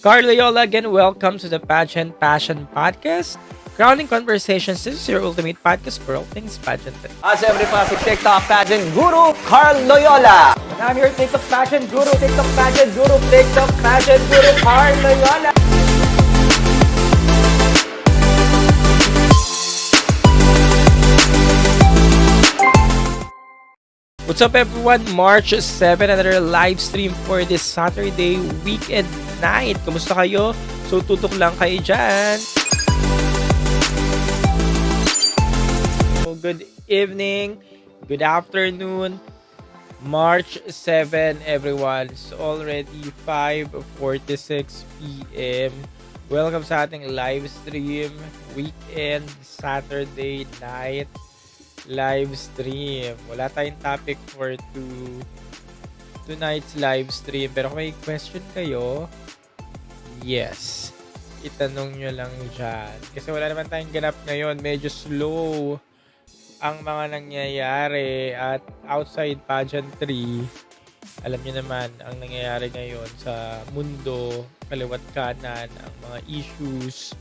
Carl Loyola again. Welcome to the Pageant Passion Podcast. Crowning Conversations. This is your ultimate podcast for all things pageant. Siyempre pa si TikTok pageant guru, Carl Loyola. And I'm your TikTok pageant guru, TikTok pageant guru, TikTok pageant guru, Carl Loyola. What's up everyone? March 7, another live stream for this Saturday weekend night. Kumusta kayo? So tutok lang kayo dyan. So, good evening, good afternoon. March 7 everyone. It's already 5:46 p.m. Welcome sa ating live stream weekend Saturday night live stream. Wala tayong topic for tonight's live stream. Pero kung may question kayo, yes, itanong nyo lang dyan. Kasi wala naman tayong ganap ngayon. Medyo slow ang mga nangyayari at outside pageantry. Alam nyo naman ang nangyayari ngayon sa mundo, kaliwat kanan, ang mga issues.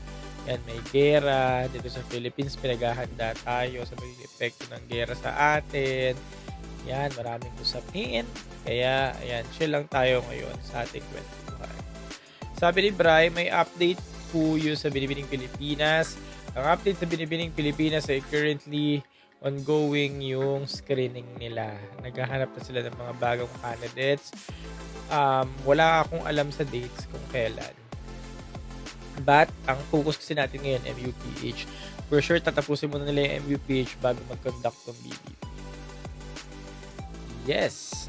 Yan, may gera dito sa Philippines, pinaghahanda tayo sa magiging epekto ng gera sa atin. Yan, maraming usapin. Kaya, ayan, chill lang tayo ngayon sa ating kwentuhan. Sabi ni Bri, may update po yun sa Binibining Pilipinas. Ang update sa Binibining Pilipinas ay currently ongoing yung screening nila. Naghahanap na sila ng mga bagong candidates. Wala akong alam sa dates kung kailan. But, ang focus kasi natin ngayon, MUPH. For sure, tatapusin muna nila yung MUPH bago mag-conduct ng BBP. Yes!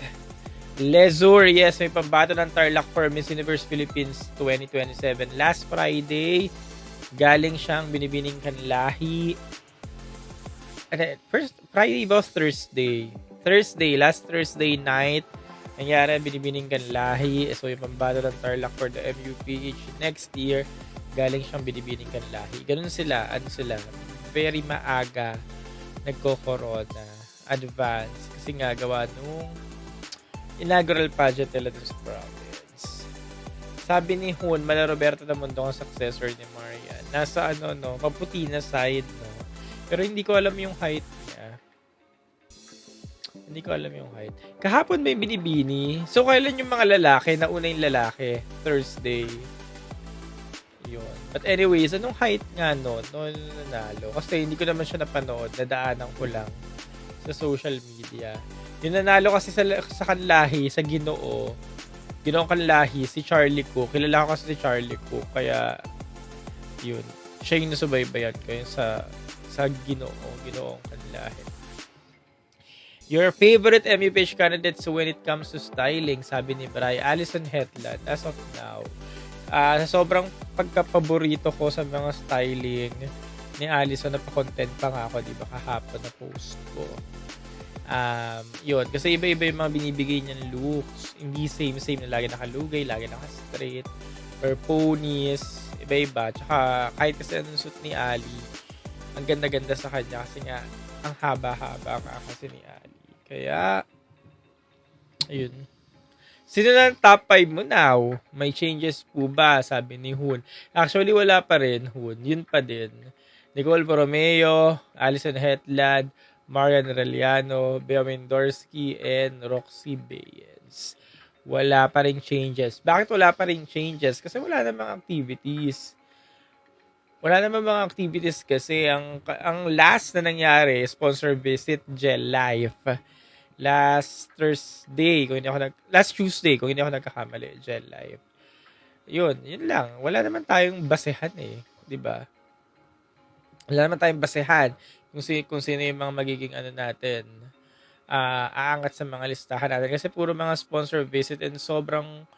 Lezur, yes, may pambato ng Tarlac for Miss Universe Philippines 2027. Last Friday, galing siyang Binibining Kanlahi. First, Friday ba Thursday? Last Thursday night, nangyari Binibining Kanlahi. So, yung pambato ng Tarlac for the MUPH next year, galing siyang Binibining Kanlahi. Ganun sila, very maaga nagko-corona, advance. Kasi nga, gawa nung inaugural pageant nila dun sa province. Sabi ni Hun, Mala Roberto na Mundo ang successor ni Marian. Nasa maputi na side, no? Pero hindi ko alam yung height niya. Kahapon may binibini. So, kailan yung mga lalaki? Nauna yung lalaki. Thursday. Yun. But anyways, anong height nga no nanalo? Kasi hindi ko naman siya napanood. Nadaanan ko lang sa social media. Yung nanalo kasi sa Kanlahi, sa Ginoong Kanlahi, si Charlie Cook. Kilala ko kasi si Charlie Cook. Kaya, yun. Siya yung nasubaybayan ko yun sa Ginoong Kanlahi. Your favorite MUPH candidates when it comes to styling, sabi ni Bri, Alison Hetland, as of now. Sa sobrang pagkapaborito ko sa mga styling ni Alison, napakontent pa nga ako, di ba, kahapon na post ko. Yun, kasi iba-iba yung mga binibigay niyang looks. Hindi same na lagi nakalugay, lagi naka-straight, or ponies, iba-iba. Tsaka kahit kasi anong suit ni Ali, ang ganda-ganda sa kanya kasi nga, ang haba-haba nga kasi ni Ali. Kaya, ayun. Sino na ang top 5 mo now? May changes po ba? Sabi ni Hun. Actually, wala pa rin, Hun. Yun pa din. Nicole Borromeo, Alison Hetland, Marian Reliano, Bea Mendorsky, and Roxy Baez. Wala pa rin changes. Bakit wala pa rin changes? Kasi wala namang activities. Kasi ang last na nangyari, sponsor visit, Gel Life. Last Tuesday, kung hindi ako nagkakamali, Gel Life. Yun lang. Wala naman tayong basehan di ba? Wala naman tayong basehan kung sino yung mga magiging natin, aangat sa mga listahan natin. Kasi puro mga sponsor visit and sobrang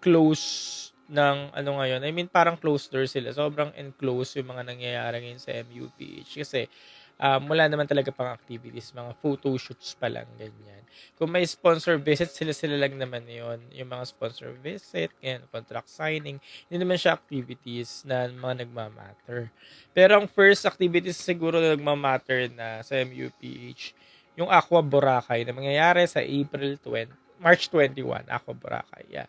close ng ngayon. I mean, parang closed door sila. Sobrang enclosed yung mga nangyayari ngayon sa MUPH. Kasi wala naman talaga pang activities, mga photo shoots pa lang, ganyan. Kung may sponsor visit, sila lang naman yon, yung mga sponsor visit, ganyan, contract signing, hindi naman siya activities na mga nagmamatter. Pero ang first activities siguro na nagmamatter na sa MUPH, yung Aqua Boracay na mangyayari sa March 21, Aqua Boracay, yeah.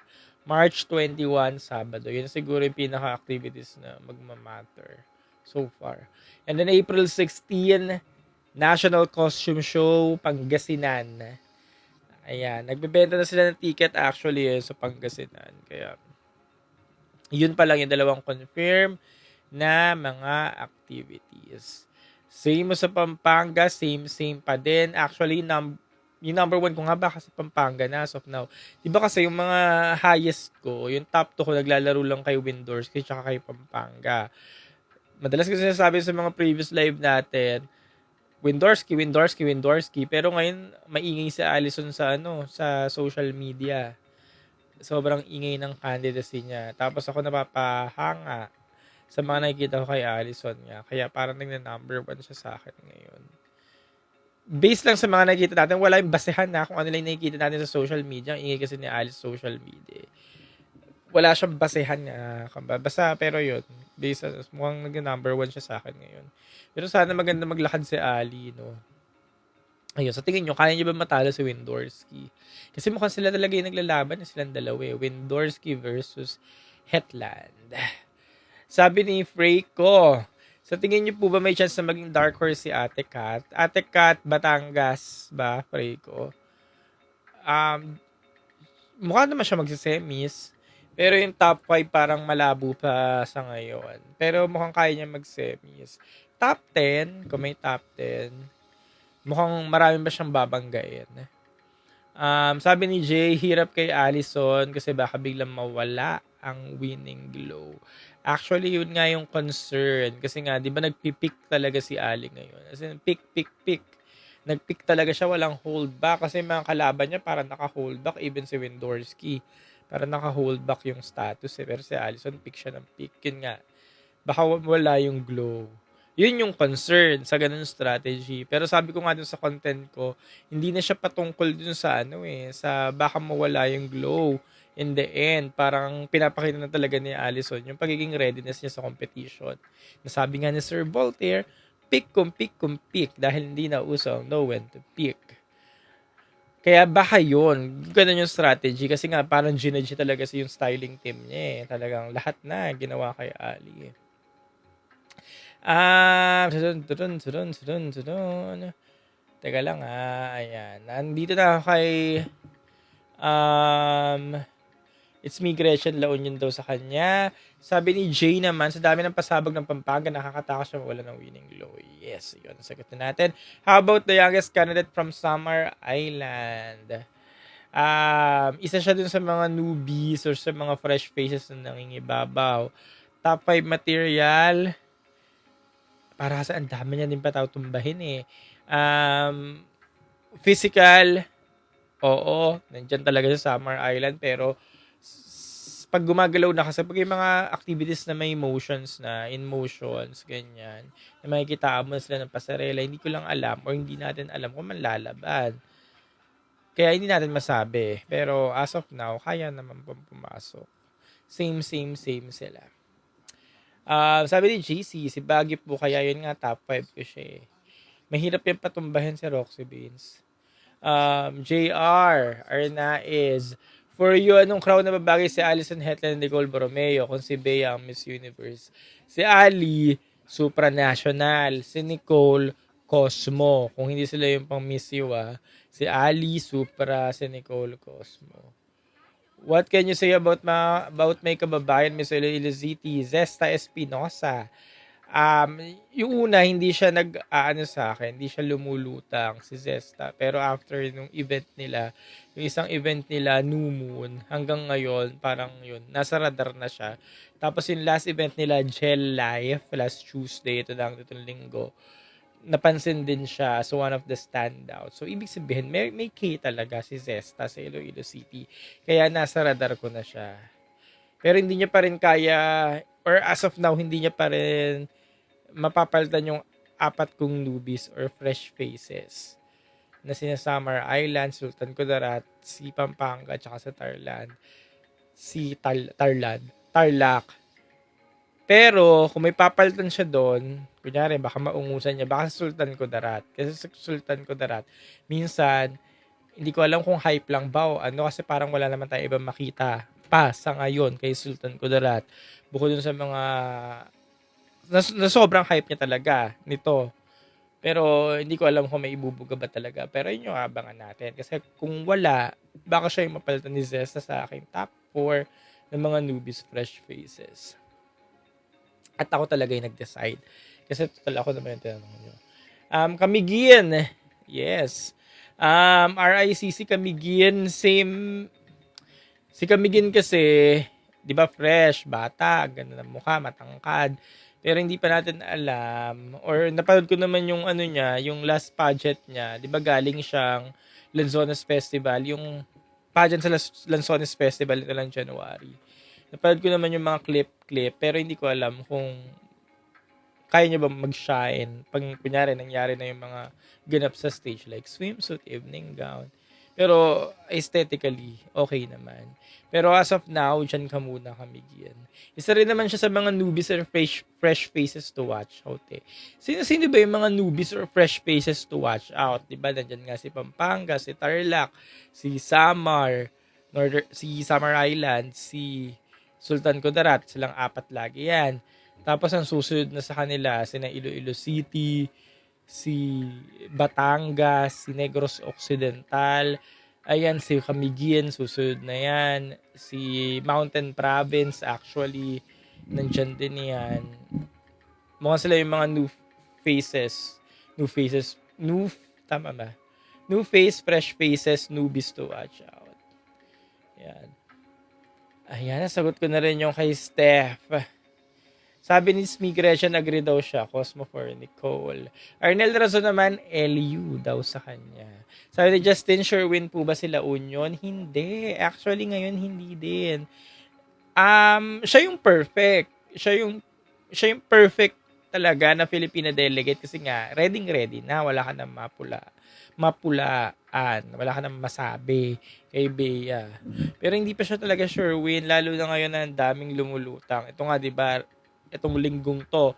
March 21, Sabado. Yun siguro yung pinaka-activities na magmamatter so far. And then April 16, National Costume Show, Pangasinan. Ayan, nagbebenta na sila ng ticket actually sa Pangasinan. Kaya, yun pa lang yung dalawang confirm na mga activities. Same mo sa Pampanga, same pa din. Actually, yung number one ko nga ba kasi Pampanga na as of now. Diba kasi yung mga highest ko, yung top 2 ko naglalaro lang kay Windorski tsaka kay Pampanga. Madalas kasi sinasabi sa mga previous live natin, Windorski. Pero ngayon, maingay si Allison sa social media. Sobrang ingay ng candidacy niya. Tapos ako napapahanga sa mga nakikita ko kay Allison niya. Kaya parang nagna-number 1 siya sa akin ngayon. Based lang sa mga nakikita natin, wala yung basehan na kung ano lang nakikita natin sa social media. Ang ingay kasi ni Alice social media. Wala siyang basehan na basta pero yun. Based on, mukhang nag-number 1 siya sa akin ngayon. Pero sana maganda maglakad si Ali, no? Ayun, sa tingin nyo, kaya nyo ba matalo si Windorski? Kasi mukhang sila talaga yung naglalaban, silang dalawa eh. Windorski versus Hetland. Sabi ni Freyko, sa tingin niyo po ba may chance na maging dark horse si Ate Kat? Ate Kat, Batangas ba, Freyko? Mukha naman siya magsisemis. Pero yung top 5 parang malabo pa sa ngayon. Pero mukhang kaya niya mag-semis. Top 10, kung may top 10, mukhang marami ba siyang babanggain. Sabi ni Jay, hirap kay Allison kasi baka biglang mawala ang winning glow. Actually, yun nga yung concern. Kasi nga, di ba nagpipick talaga si Ali ngayon? As in, pick. Nagpick talaga siya, walang hold back. Kasi mga kalaban niya parang naka-hold back. Even si Windorski, parang naka-hold back yung status. Pero si Allison, pick siya ng pick. Yun nga, baka wala yung glow. Yun yung concern sa ganun strategy. Pero sabi ko nga dun sa content ko, hindi na siya patungkol dun sa sa baka mawala yung glow. In the end, parang pinapakita na talaga ni Allison yung pagiging readiness niya sa competition. Nasabi nga ni Sir Voltaire, pick kung pick dahil hindi na uso ang know when to pick. Kaya baka yun, ganun yung strategy kasi nga parang ginadge talaga yung styling team niya eh. Talagang lahat na ginawa kay Ali. Teka lang ayan. Nandito na ako kay It's me, Gretchen La Union daw sa kanya. Sabi ni Jay naman, sa dami ng pasabog ng Pampanga, nakakatakas siya mawala ng winning glow. Yes, yun. Sagot na natin. How about the youngest candidate from Samar Island? Isa siya dun sa mga newbies or sa mga fresh faces na nangingibabaw. Top 5 material. Para sa ang dami niya din patautumbahin eh. Physical. Oo, nandyan talaga sa Samar Island pero pag gumagalaw na kasi pag yung mga activities na may motions na, in motions, ganyan, na makikita mo sila ng pasarela, hindi ko lang alam or hindi natin alam kung manlalaban. Kaya hindi natin masabi. Pero as of now, kaya naman pumasok. Same sila. Sabi ni JC, si Baguio po kaya yun nga top 5 ko siya eh. Mahirap yung patumbahin si Roxy Beans. JR, Arnaiz, for you, anong crown na babagay si Allison Hetland and Nicole Borromeo kung si Bea ang Miss Universe? Si Ali, supranational. Si Nicole, Cosmo. Kung hindi sila yung pang Miss You, si Ali, supra. Si Nicole, Cosmo. What can you say about may kababayan, Miss Eliziti, Zesta Espinosa? Yung una, hindi siya sa akin, hindi siya lumulutang si Zesta. Pero after nung event nila, yung isang event nila, New Moon, hanggang ngayon, parang yun, nasa radar na siya. Tapos yung last event nila, Gel Life, last Tuesday, ito lang, itong linggo, napansin din siya as one of the standouts. So, ibig sabihin, may K talaga si Zesta sa Iloilo City. Kaya nasa radar ko na siya. Pero hindi niya pa rin kaya, or as of now, hindi niya pa rin mapapalitan yung 4 kong newbies or fresh faces na sina Samar Island, Sultan Kudarat, si Pampanga, tsaka sa Tarlac. Pero, kung may papalitan siya doon, kunyari, baka maungusan niya, baka sa Sultan Kudarat. Kasi sa Sultan Kudarat, minsan, hindi ko alam kung hype lang ba o ano, kasi parang wala naman tayo ibang makita pa sa ngayon kay Sultan Kudarat. Bukod dun sa mga na sobrang hype niya talaga nito. Pero hindi ko alam kung may ibubuga ba talaga. Pero yun yung abangan natin. Kasi kung wala, baka siya yung mapalitan ni Zesta sa aking top 4 ng mga newbies fresh faces. At ako talaga yung nag-decide. Kasi total ako naman yung tinanong nyo. Kamigin. Yes. RICC Kamigin. Same. Si Kamigin kasi, di ba fresh, bata, ganda ng mukha, matangkad. Pero hindi pa natin alam. Or napanood ko naman yung ano niya, yung last pageant niya. Di ba galing siyang Lanzones Festival. Yung pageant sa Lanzones Festival ito lang January. Napanood ko naman yung mga clip. Pero hindi ko alam kung kaya niya ba mag-shine pag kunyari nangyari na yung mga ganap sa stage like swimsuit, evening gown. Pero aesthetically, okay naman. Pero as of now, dyan ka muna Kamigin. Isa rin naman siya sa mga newbies or fresh faces to watch out eh. Sino ba yung mga newbies or fresh faces to watch out? Diba, nandyan nga si Pampanga, si Tarlac, si Samar, si Samar Island, si Sultan Kudarat. Silang 4 lagi yan. Tapos ang susunod na sa kanila, sina Iloilo City, si Batangas, si Negros Occidental, ayan, si Camiguin, susunod na yan, si Mountain Province, actually, nandyan din yan. Mukhang sila yung mga tama ba? New face, fresh faces, newbies to watch out. Yan. Ayan, nasagot ko na rin yung kay Steph. Sabi ni Smee Gretchen, agree daw siya. Cosmo for Nicole. Arnel Razon naman, LU daw sa kanya. Sabi ni Justin, sure win po ba sila Union? Hindi. Actually, ngayon, hindi din. Siya yung perfect. Siya yung perfect talaga na Filipina delegate kasi nga, ready na. Wala ka na mapulaan. Wala ka na masabi kay Bea. Pero hindi pa siya talaga sure win. Lalo na ngayon na ang daming lumulutang. Ito nga, diba, itong linggong to,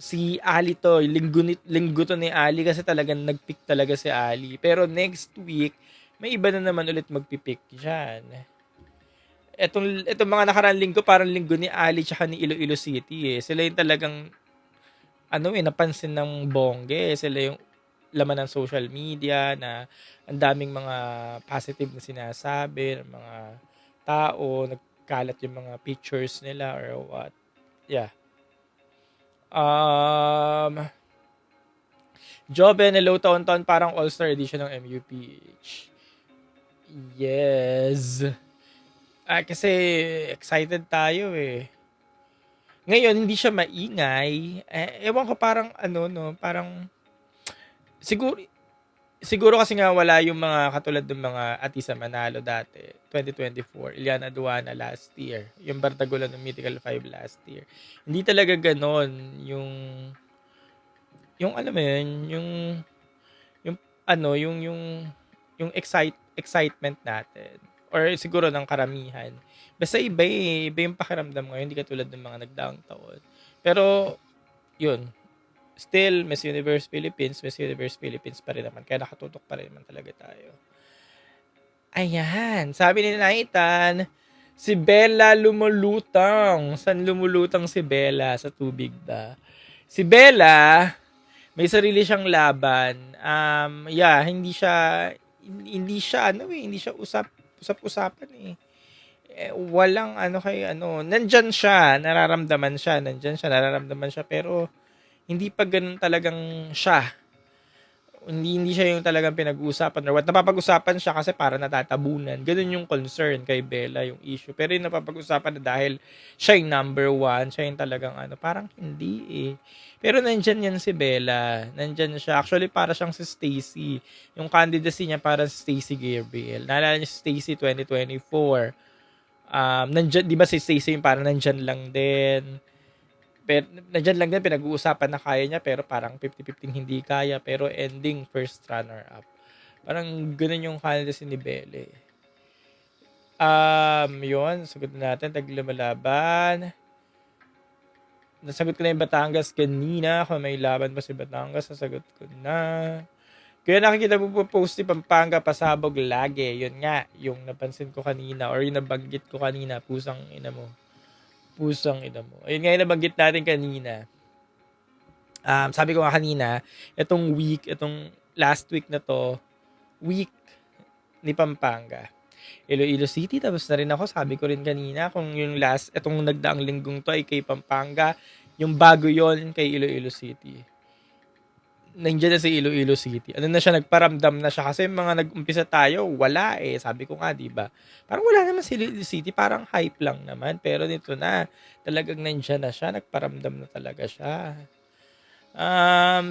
si Ali to, linggo to ni Ali kasi talagang nagpick talaga si Ali. Pero next week, may iba na naman ulit magpipick dyan. Itong mga nakaraan linggo, parang linggo ni Ali tsaka ni Iloilo City eh. Sila yung talagang napansin ng bongge. Sila yung laman ng social media na ang daming mga positive na sinasabi ng mga tao, nagkalat yung mga pictures nila or what. Yeah. Joben, hello taon-taon parang all-star edition ng MUPH. Yes. Kasi excited tayo eh. Ngayon, hindi siya maingay. Ewan ko parang parang siguro kasi nga wala yung mga katulad ng mga Atisa Manalo dati, 2024, Iliana Aduana last year, yung Bartagulan ng Mythical 5 last year. Hindi talaga ganon yung alam mo yun, yung excitement natin or siguro ng karamihan. Basta iba yung pakiramdam ngayon, hindi katulad ng mga nagdaang taon. Pero yun, still, Miss Universe Philippines pa rin naman. Kaya nakatutok pa rin naman talaga tayo. Ayan. Sabi ni Nathan, si Bella lumulutang. Saan lumulutang si Bella? Sa tubig ba? Si Bella, may sarili siyang laban. Hindi siya usap-usapan eh. Walang nandyan siya, nararamdaman siya, pero hindi pa ganun talagang siya. Hindi siya yung talagang pinag-uusapan or what. Napapag-usapan siya kasi para natatabunan. Ganun yung concern kay Bella, yung issue. Pero yung napapag-usapan na dahil siya yung number 1, siya yung talagang parang hindi eh. Pero nandyan yan si Bella. Nandyan siya. Actually, para siyang si Stacey. Yung candidacy niya para si Stacey Gabriel. Naalala niyo si Stacey 2024. Nandyan, di ba si Stacey yung parang nandyan lang din. Pero nandiyan lang din, pinag-uusapan na kaya niya, pero parang 50-50 hindi kaya, pero ending first runner-up. Parang ganun yung candidacy ni Belle. Yun, sagot na natin, taglumalaban. Nasagot ko na yung Batangas kanina, kung may laban pa si Batangas, nasagot ko na. Kaya nakikita mo po post ni Pampanga pasabog lagi. Yun nga, yung napansin ko kanina or yung nabanggit ko kanina, pusang ina mo. Pusang ina mo. Ayun nga yung nabanggit natin kanina. Sabi ko nga kanina, itong last week na to, week ni Pampanga. Iloilo City, tapos na rin ako, sabi ko rin kanina, kung yung itong nagdaang linggong to ay kay Pampanga, yung bago yon kay Iloilo City. Nandiyan na si Iloilo City. Ano na siya, nagparamdam na siya. Kasi mga nag-umpisa tayo, wala eh. Sabi ko nga, di ba? Parang wala naman si Iloilo City. Parang hype lang naman. Pero nito na, talagang nandiyan na siya. Nagparamdam na talaga siya.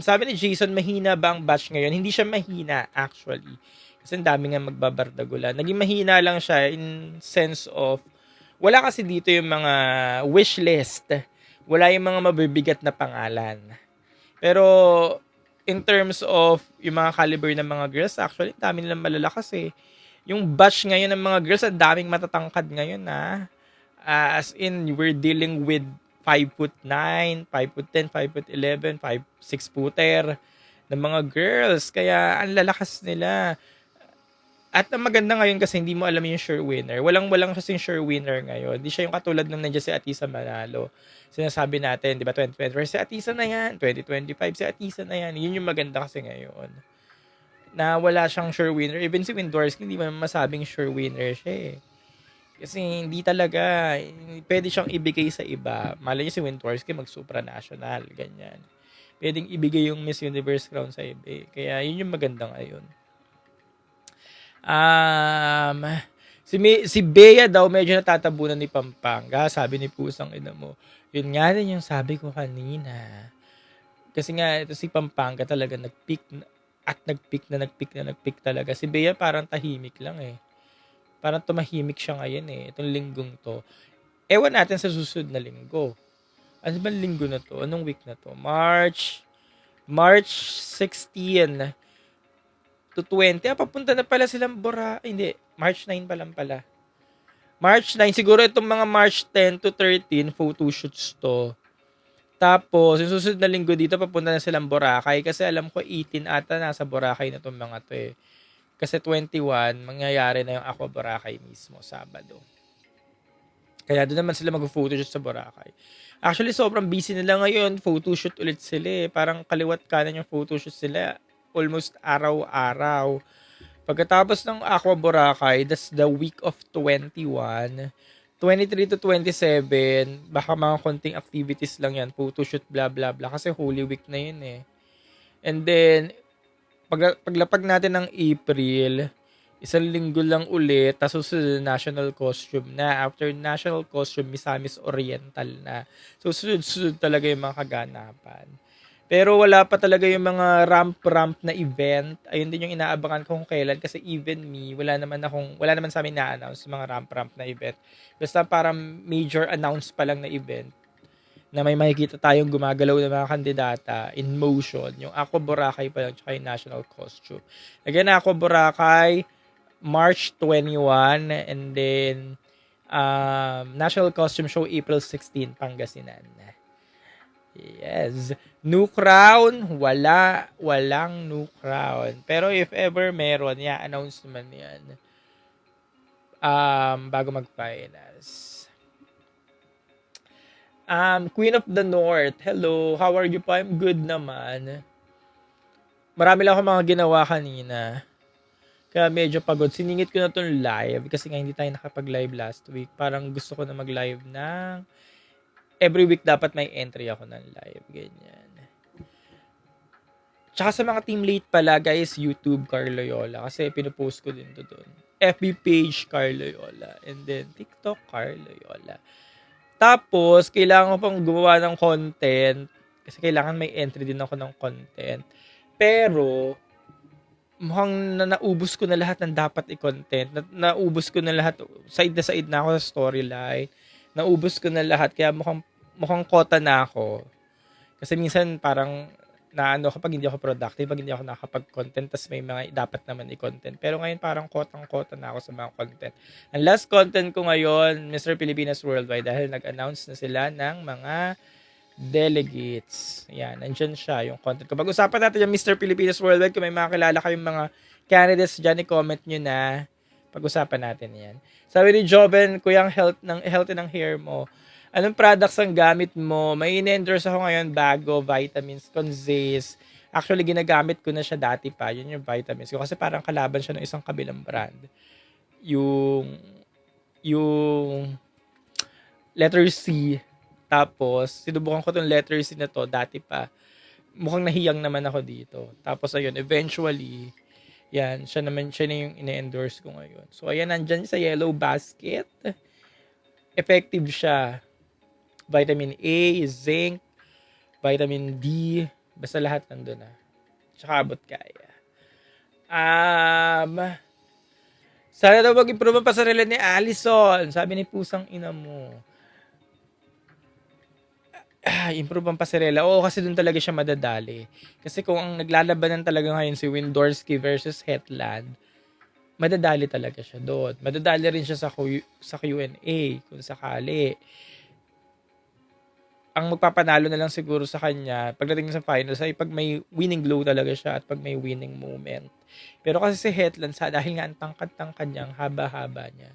Sabi ni Jason, mahina ba ang batch ngayon? Hindi siya mahina, actually. Kasi ang dami nga magbabardagulan. Naging mahina lang siya in sense of, wala kasi dito yung mga wish list. Wala yung mga mabibigat na pangalan. Pero, in terms of yung mga caliber ng mga girls, actually, dami nilang malalakas eh. Yung batch ngayon ng mga girls, ang daming matatangkad ngayon na. As in, we're dealing with 5'9", 5'10", 5'11", 6'footer ng mga girls. Kaya, ang lalakas nila. At ang maganda ngayon kasi hindi mo alam yung sure winner. Walang kasing sure winner ngayon. Hindi siya yung katulad nung nandiyan si Atisa Manalo. Sinasabi natin, di ba, 2024 si Atisa na yan, 2025 si Atisa na yan. Yun yung maganda kasi ngayon. Na wala siyang sure winner. Even si Windorski, hindi mo masabing sure winner siya eh. Kasi hindi talaga, pwede siyang ibigay sa iba. Malay niyo si Windorski mag-supranational, ganyan. Pwedeng ibigay yung Miss Universe crown sa iba eh. Kaya yun yung maganda ngayon. Si Bea daw medyo natatabunan ni Pampanga, sabi ni Pusang ina mo. Yun nga rin yung sabi ko kanina. Kasi nga ito si Pampanga talaga nagpick talaga. Si Bea parang tahimik lang eh. Parang tumahimik siya ngayon eh, itong linggong to. Ewan natin sa susunod na linggo. Ano ba linggo na to? Anong week na to? March 16 to 20. Papunta na pala silang Hindi, March 9 pa lang pala. March 9, siguro itong mga March 10 to 13, photoshoots to. Tapos, yung susunod na linggo dito, papunta na silang Boracay. Kasi alam ko, 18 ata nasa Boracay na itong mga to eh. Kasi 21, mangyayari na yung Aqua Boracay mismo, Sabado. Kaya doon naman sila mag-photoshoot sa Boracay. Actually, sobrang busy nila ngayon. Photoshoot ulit sila eh. Parang kaliwat kanan yung photoshoot sila. Almost araw-araw. Pagkatapos ng Aqua Boracay, that's the week of 21. 23 to 27, baka mga konting activities lang yan. Photoshoot, blah, blah, blah. Kasi Holy Week na yun eh. And then, paglapag natin ng April, isang linggo lang ulit, tapos susunod national costume na. After national costume, Misamis Oriental na. So, sunod talaga yung mga kaganapan. Pero wala pa talaga yung mga ramp na event. Ayun din yung inaabangan ko kung kailan. Kasi even me, wala naman sa amin na-announce yung mga ramp na event. Basta parang major announce pa lang na event na may makikita tayong gumagalaw ng mga kandidata in motion. Yung Aqua Boracay pa lang, tsaka yung national costume. Again, Aqua Boracay, March 21, and then national costume show April 16, Pangasinan. Yes. New crown, walang new crown. Pero if ever meron, announce naman yan. Bago mag-finals. Queen of the North, hello, how are you po? I'm good naman. Marami lang ako mga ginawa kanina. Kaya medyo pagod. Siningit ko na itong live kasi nga hindi tayo nakapag-live last week. Parang gusto ko na mag-live ng every week dapat may entry ako ng live. Ganyan. Tsaka sa mga team late pala, guys, YouTube Carl Loyola. Kasi pinupost ko din to doon. FB page Carl Loyola. And then TikTok Carl Loyola. Tapos, kailangan ko pang gumawa ng content. Kasi kailangan may entry din ako ng content. Pero, mukhang naubos ko na lahat ng dapat i-content. Naubos ko na lahat. Side na ako sa storyline. Naubos ko na lahat. Kaya mukhang kota na ako. Kasi minsan parang kapag hindi ako productive, pag hindi ako nakapag-content, tas may mga dapat naman i-content. Pero ngayon parang kotang-kota na ako sa mga content. Ang last content ko ngayon, Mr. Pilipinas Worldwide, dahil nag-announce na sila ng mga delegates. Yan, nandyan siya yung content ko. Pag-usapan natin yung Mr. Pilipinas Worldwide. Kung may mga kilala kayong mga candidates dyan, i-comment nyo na. Pag-usapan natin yan. Sabi ni Joven, kuyang healthy ng hair mo. Anong products ang gamit mo? May in-endorse ako ngayon, bago, vitamins, Conzace. Actually, ginagamit ko na siya dati pa. Yun yung vitamins ko. Kasi parang kalaban siya ng isang kabilang brand. Yung letter C. Tapos, sinubukan ko tong letter C na to dati pa. Mukhang nahiyang naman ako dito. Tapos, ayun, eventually, yan, siya na yung ine-endorse ko ngayon. So, ayan, nandyan sa yellow basket. Effective siya. Vitamin A, zinc, vitamin D, basta lahat nandun na. Tsaka abot kaya. Sana daw mag-improve ang pasarela ni Allison. Sabi ni pusang ina mo. Improve ang pasarela. Oo, kasi dun talaga siya madadali. Kasi kung ang naglalabanan talaga ngayon si Windorski versus Hetland, madadali talaga siya doon. Madadali rin siya sa Q&A kung sakali. Ang magpapanalo na lang siguro sa kanya pagdating sa finals ay pag may winning glow talaga siya at pag may winning moment. Pero kasi si Hetland, dahil nga ang tangkad-tangkad niya, ang haba-haba niya,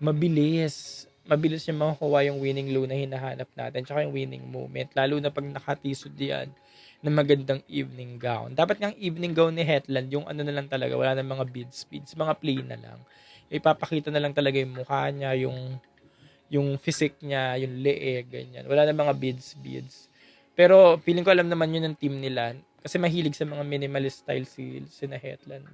mabilis niya makukuha yung winning glow na hinahanap natin tsaka yung winning moment. Lalo na pag nakatisod yan ng magandang evening gown. Dapat nga evening gown ni Hetland, yung ano na lang talaga, wala na mga beads, mga plain na lang. Ipapakita na lang talaga yung mukha niya, yung physique niya, yung leeg, ganyan. Wala na mga beads. Pero feeling ko alam naman yun ng team nila. Kasi mahilig sa mga minimalist style si na Hetland.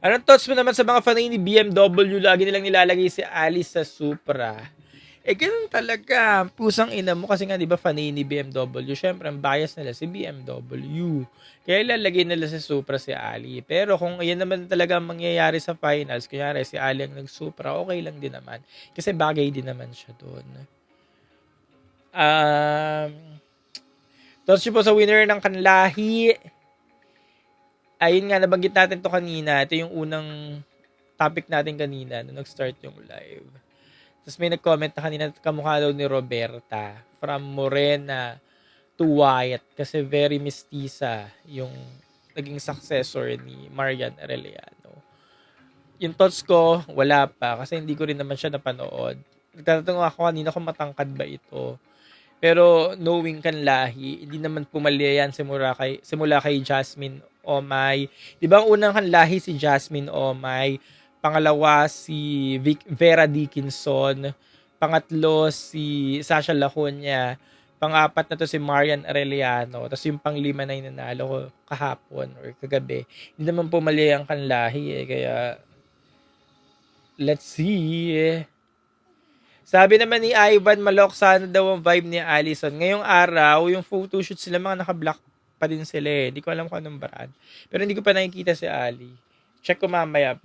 Anong thoughts mo naman sa mga fanay ni BMW? Lagi nilang nilalagay si Alice sa Supra. Ganun talaga. Pusang ina mo kasi nga, di ba, fanay ni BMW. Syempre, ang bias nila si BMW. Kaya ilalagay nila sa Supra si Ali. Pero kung yan naman talaga ang mangyayari sa finals, kunyari si Ali ang nag-Supra, okay lang din naman. Kasi bagay din naman siya doon. Thoughts po sa winner ng kanlahi. Ayun nga, nabanggit natin to kanina. Ito yung unang topic natin kanina nung nag-start yung live. Tapos may nag-comment na kanina, kamukha daw ni Roberta. From Morena to Wyatt. Kasi very mestiza yung naging successor ni Marian Arellano. Yung thoughts ko, wala pa. Kasi hindi ko rin naman siya napanood. Nagtatanong ako kanina kung matangkad ba ito. Pero knowing kan lahi, hindi naman pumalya yan simula kay Jasmine Omay. Di ba ang unang kanlahi si Jasmine Omay? Pangalawa si Vera Dickinson. Pangatlo si Sasha Laconia. Pang-apat na to si Marian Arellano. Tapos yung pang-lima na yung nanalo ko kahapon or kagabi. Hindi naman pumalya ang kanlahi Kaya let's see. Sabi naman ni Ivan, malok sana daw ang vibe ni Allison. Ngayong araw, yung photoshoot sila, mga naka-black pa din sila Hindi ko alam kung anong brand. Pero hindi ko pa nakikita si Ali. Check ko mamaya.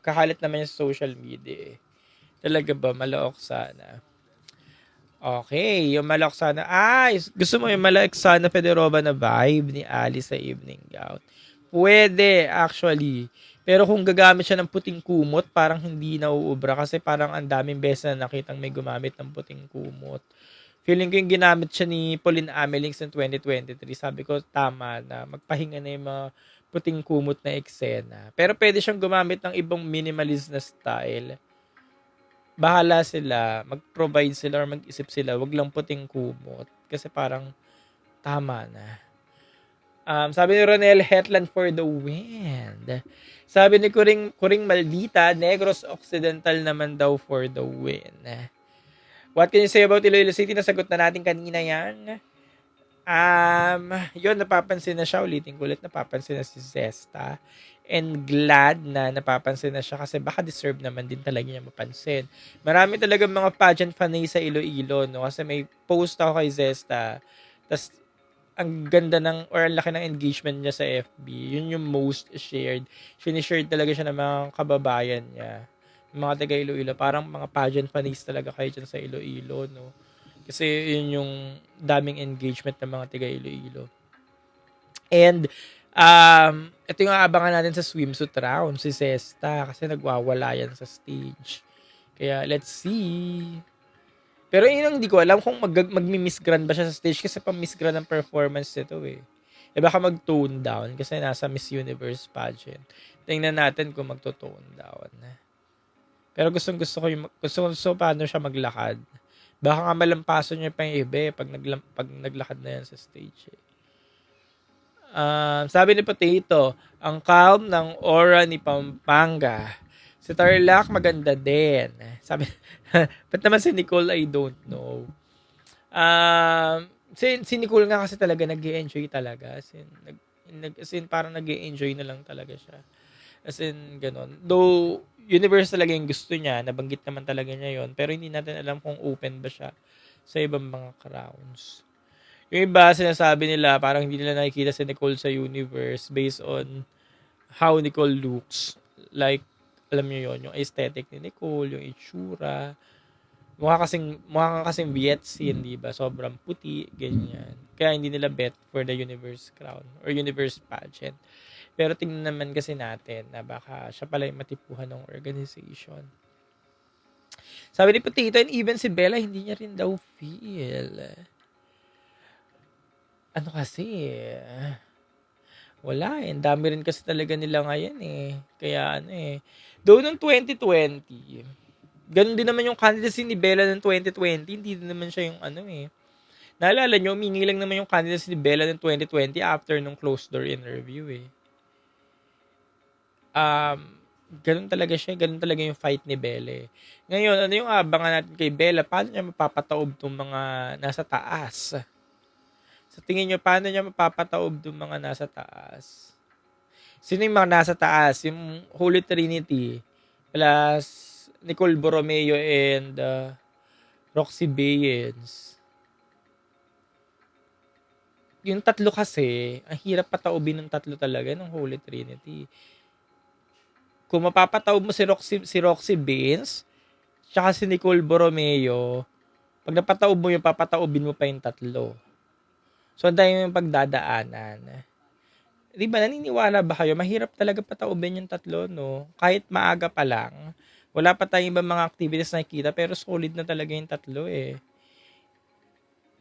Kakalat naman yung social media Talaga ba? Malok sana. Okay, yung malok sana. Gusto mo yung malok sana Fedorova na vibe ni Ali sa evening gown? Pwede, actually. Pero kung gagamit siya ng puting kumot, parang hindi nauubra kasi parang ang daming beses na nakitang may gumamit ng puting kumot. Feeling ko yung ginamit siya ni Pauline Amelings in 2023. Sabi ko, tama na. Magpahinga na yung mga puting kumot na eksena. Pero pwede siyang gumamit ng ibang minimalist na style. Bahala sila. Mag-provide sila or mag-isip sila. Wag lang puting kumot. Kasi parang tama na. Sabi ni Ronel, Hetland for the win. Sabi ni Kuring Maldita, Negros Occidental naman daw for the win. What can you say about Iloilo City? Nasagot na natin kanina yan. Yun, napapansin na siya. Ulitin ko ulit, napapansin na si Zesta. And glad na napapansin na siya kasi baka deserve naman din talaga niya mapansin. Marami talaga mga pageant fanay sa Iloilo, no? Kasi may post ako kay Zesta. Tapos, ang ganda or ang laki ng engagement niya sa FB. Yun yung most shared. Sinishared talaga siya ng mga kababayan niya. Mga taga Iloilo. Parang mga pageant fans talaga kayo dyan sa Iloilo, no? Kasi yun yung daming engagement ng mga taga Iloilo. And, ito yung aabangan natin sa swimsuit round, si Zesta. Kasi nagwawala yan sa stage. Kaya, let's see. Pero yun ang hindi ko alam kung magmi-miss grand ba siya sa stage kasi pa-miss grand ang performance nito eh. E baka mag-tone down kasi nasa Miss Universe pageant. Tingnan natin kung magto-tone down. Pero gusto ko yung gusto paano siya maglakad. Baka nga malampason niya pa yung iba eh, pag naglakad na yan sa stage eh. Sabi ni Potato, ang calm ng aura ni Pampanga. Si Tarlac maganda din. Sabi, ba't naman si Nicole, I don't know. Si Nicole nga kasi talaga nag-i-enjoy talaga. As in parang nag-i-enjoy na lang talaga siya. As in, ganun. Though, universe talaga yung gusto niya. Nabanggit naman talaga niya yon. Pero hindi natin alam kung open ba siya sa ibang mga crowns. Yung iba, sinasabi nila, parang hindi nila nakikita si Nicole sa universe based on how Nicole looks. Like, alam niyo yon, yung aesthetic ni Nicole, yung itsura. Mukha kasing Vietsin, di ba? Sobrang puti, ganyan. Kaya hindi nila bet for the universe crown or universe pageant. Pero tingnan naman kasi natin na baka siya pala yung matipuhan ng organization. Sabi ni Potato, and even si Bella, hindi niya rin daw feel. Ano kasi, wala eh. Dami rin kasi talaga nila ngayon eh. Kaya ano eh. Though noong 2020, ganun din naman yung candidacy ni Bella ng 2020, hindi din naman siya yung ano eh. Naalala nyo, humingi lang naman yung candidacy ni Bella ng 2020 after nung closed door interview eh. Ganun talaga siya, ganun talaga yung fight ni Bella eh. Ngayon, ano yung abangan natin kay Bella? Paano niya mapapataob tong mga nasa taas? Sa tingin nyo, paano niya mapapataob tong mga nasa taas? Sino yung mga nasa taas? Yung Holy Trinity plus Nicole Borromeo and Roxy Bayens. Yung tatlo kasi, ang hirap pataobin ng tatlo talaga ng Holy Trinity. Kung mapapataob mo si Roxy Bayens, tsaka si Nicole Borromeo, pag napataob mo yung papataobin mo pa yung tatlo. So, ang dami yung pagdadaanan. Di ba, naniniwala ba kayo? Mahirap talaga pataobin yung tatlo, no? Kahit maaga pa lang. Wala pa tayong ibang mga activities na nakikita, pero solid na talaga yung tatlo, eh.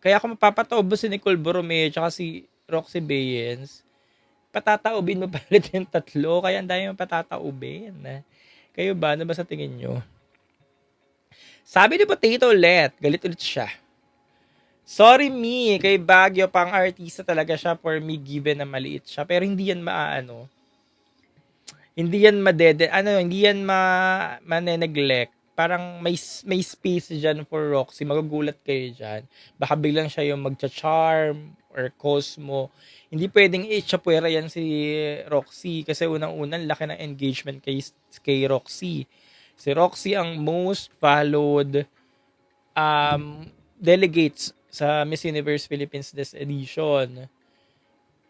Kaya kung mapapataob mo si Nicole Borromeo tsaka si Roxy Bayens, patataobin mo palit yung tatlo. Kaya ang dami yung patataobin. Kayo ba? Ano ba sa tingin nyo? Sabi ni Potato Let, galit ulit siya. Sorry me, kay Baguio pang artista talaga siya for me given na maliit siya. Pero hindi yan maano. Hindi yan hindi yan ma-neglect. Parang may space dyan for Roxy. Magugulat kayo dyan. Baka biglang siya yung magcha-charm or Cosmo. Hindi pwedeng itchapuera yan si Roxy. Kasi unang-unang laki ng engagement kay Roxy. Si Roxy ang most followed delegates sa Miss Universe Philippines this edition.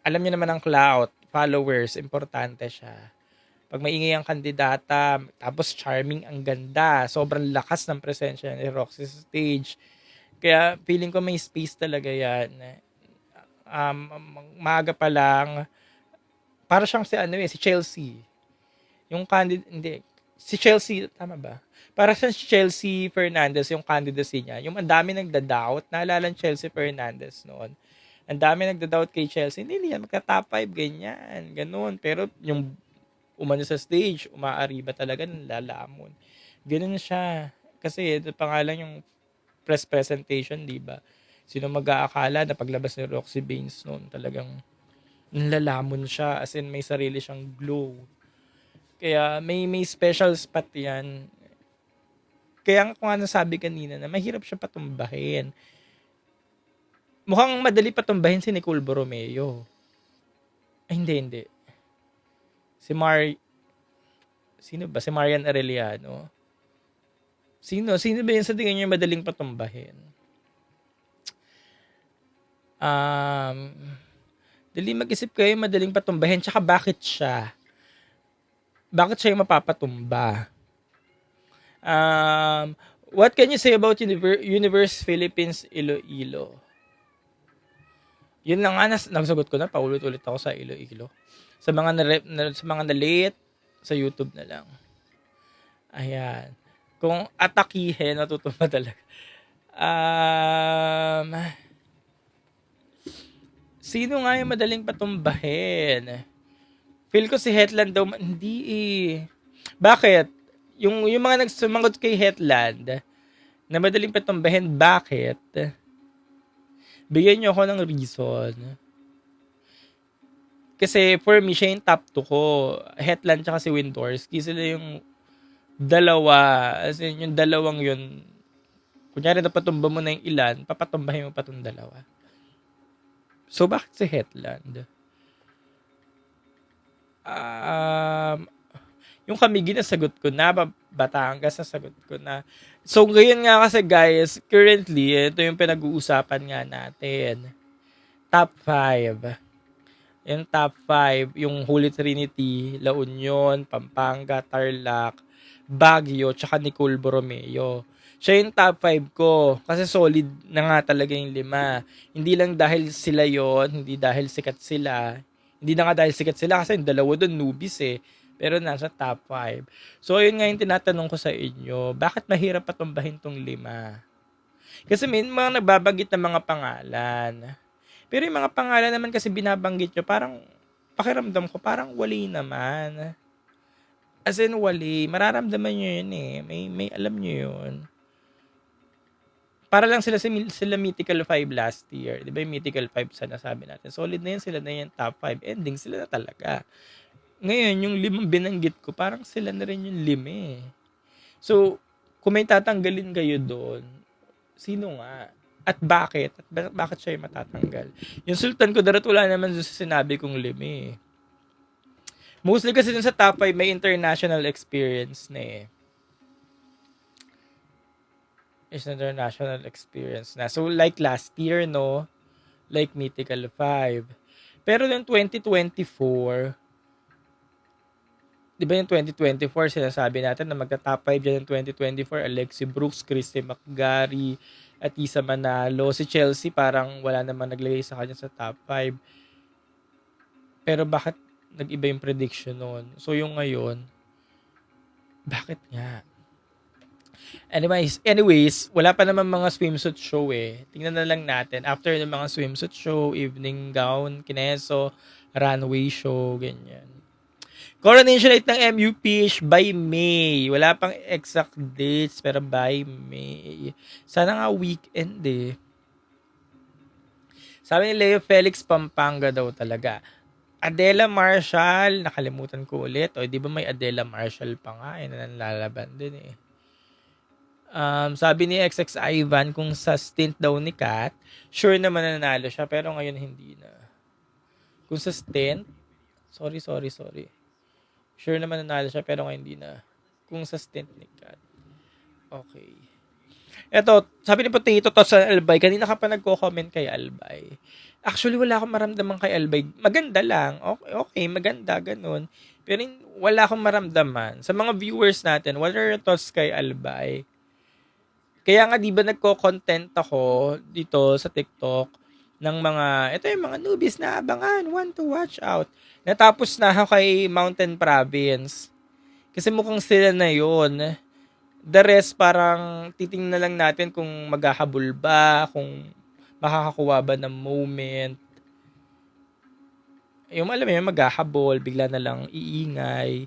Alam niyo naman ang clout, followers, importante siya. Pag maingay ang kandidata, tapos charming ang ganda, sobrang lakas ng presensya ni Roxy sa stage. Kaya feeling ko may space talaga yan. Maaga pa lang, para siyang si Chelsea. Yung si Chelsea, tama ba? Para sa Chelsea Fernandez, yung candidacy niya, yung ang dami nagda-doubt, naalala ng Chelsea Fernandez noon. Ang dami nagda-doubt kay Chelsea, hindi yan, magka-top 5, ganyan, ganun. Pero yung umano sa stage, umaariba talaga ng lalamon. Ganun siya. Kasi ito pa nga lang yung press presentation, di ba? Sino mag-aakala na paglabas ni Roxy Bayens noon, talagang lalamon siya, as in may sarili siyang glow. Kaya may special spot yan. Kaya kung ano sabi kanina na mahirap siya patumbahin. Mukhang madali patumbahin si Nicole Borromeo. Ay, hindi. Sino ba? Si Marian Arellano. Sino ba yun sa tingin niyo madaling patumbahin? Dali mag-isip kayo madaling patumbahin. Tsaka bakit siya? Bakit siya yung mapapatumba? What can you say about Universe Philippines Iloilo? Yun lang nga, nagsagot ko na, paulit-ulit ako sa Iloilo. Sa mga na-late, sa YouTube na lang. Ayan. Kung atakihin, natutumba talaga. Um, Sino nga yung madaling patumbahin? Feel ko si Hetland daw, hindi eh. Bakit? Yung mga nagsumangot kay Hetland, na madaling patumbahin, bakit? Bigyan niyo ako ng reason. Kasi for me, siya yung top 2 ko. Hetland tsaka si Windorski, sila yung dalawa. As in, yung dalawang yun, kunyari napatumba mo na yung ilan, papatumbahin mo pa itong dalawa. So, bakit si Hetland? Yung Kamigi na sagot ko na, Batangas na sagot ko na. So, ngayon nga kasi guys, currently, ito yung pinag-uusapan nga natin. Top 5. Yung top 5, yung Holy Trinity, La Union, Pampanga, Tarlac, Baguio, tsaka Nicole Borromeo. Siya yung top 5 ko. Kasi solid na nga talaga yung 5. Hindi lang dahil sila yon, hindi dahil sikat sila. Hindi na nga dahil sikat sila kasi yung dalawa doon newbies eh. Pero nasa top 5. So, yun nga yung tinatanong ko sa inyo. Bakit mahirap patumbahin tong 5? Kasi may mga nagbabanggit na mga pangalan. Pero yung mga pangalan naman kasi binabanggit nyo, parang pakiramdam ko, parang wali naman. As in, wali. Mararamdaman nyo yun eh. May alam nyo yun. Para lang sila Mythical 5 last year. Di ba yung Mythical 5 sa nasabi natin? Solid na yun, sila na yung top 5. Ending, sila na talaga. Ngayon, yung 5 binanggit ko, parang sila na rin yung 5 eh. So, kung may tatanggalin kayo doon, sino nga? At bakit? At bakit siya yung matatanggal? Yung Sultan Kudarat, wala naman sa sinabi kong 5 eh. Mostly kasi dun sa top 5, may international experience na eh. Is international experience na. So, like last year, no? Like Mythical 5. Pero yung 2024, di ba yung 2024, sinasabi natin na magta-top 5 dyan yung 2024, Alexi Brooks, Christy McGarry, at Isa Manalo. Si Chelsea parang wala namang naglagay sa kanya sa top 5. Pero bakit nag-iba yung prediction nun? So, yung ngayon, bakit nga? Anyways, wala pa naman mga swimsuit show eh. Tingnan na lang natin. After ng mga swimsuit show, evening gown, kineso, runway show, ganyan. Coronation night ng MUPH by May. Wala pang exact dates, pero by May. Sana nga weekend eh. Sabi ni Leo Felix, Pampanga daw talaga. Adela Marshall, nakalimutan ko ulit. O, di ba may Adela Marshall pa nga eh, na nalalaban din eh. Sabi ni XX Ivan, kung sa stint daw ni Kat, sure naman na nanalo siya, pero ngayon hindi na. Kung sa stint, sorry. Sure naman nanalo siya, pero ngayon hindi na. Kung sa stint ni Kat. Okay. Eto, sabi ni Potato to sa Albay, kanina ka pa nagko-comment kay Albay. Actually, wala akong maramdaman kay Albay. Maganda lang. Okay, maganda, ganun. Pero wala akong maramdaman. Sa mga viewers natin, what are your thoughts kay Albay? Kaya nga, di ba nagko-content ako dito sa TikTok ng mga, ito yung mga newbies na abangan, want to watch out. Natapos na ako kay Mountain Province. Kasi mukhang sila na yun. The rest, parang titingnan lang natin kung maghahabol ba, kung makakakuha ba ng moment. Yung alam mo, maghahabol, bigla na lang iingay.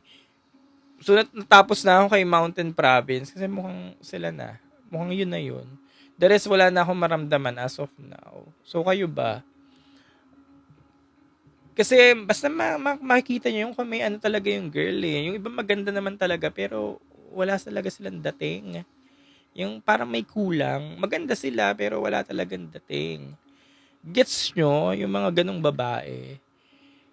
So, natapos na ako kay Mountain Province kasi mukhang sila na. Mukhang yun na yun. The rest, wala na akong maramdaman as of now. So, kayo ba? Kasi, basta makikita nyo yung kung may ano talaga yung girl eh. Yung iba maganda naman talaga, pero wala talaga silang dating. Yung parang may kulang. Maganda sila, pero wala talagang dating. Gets nyo, yung mga ganong babae.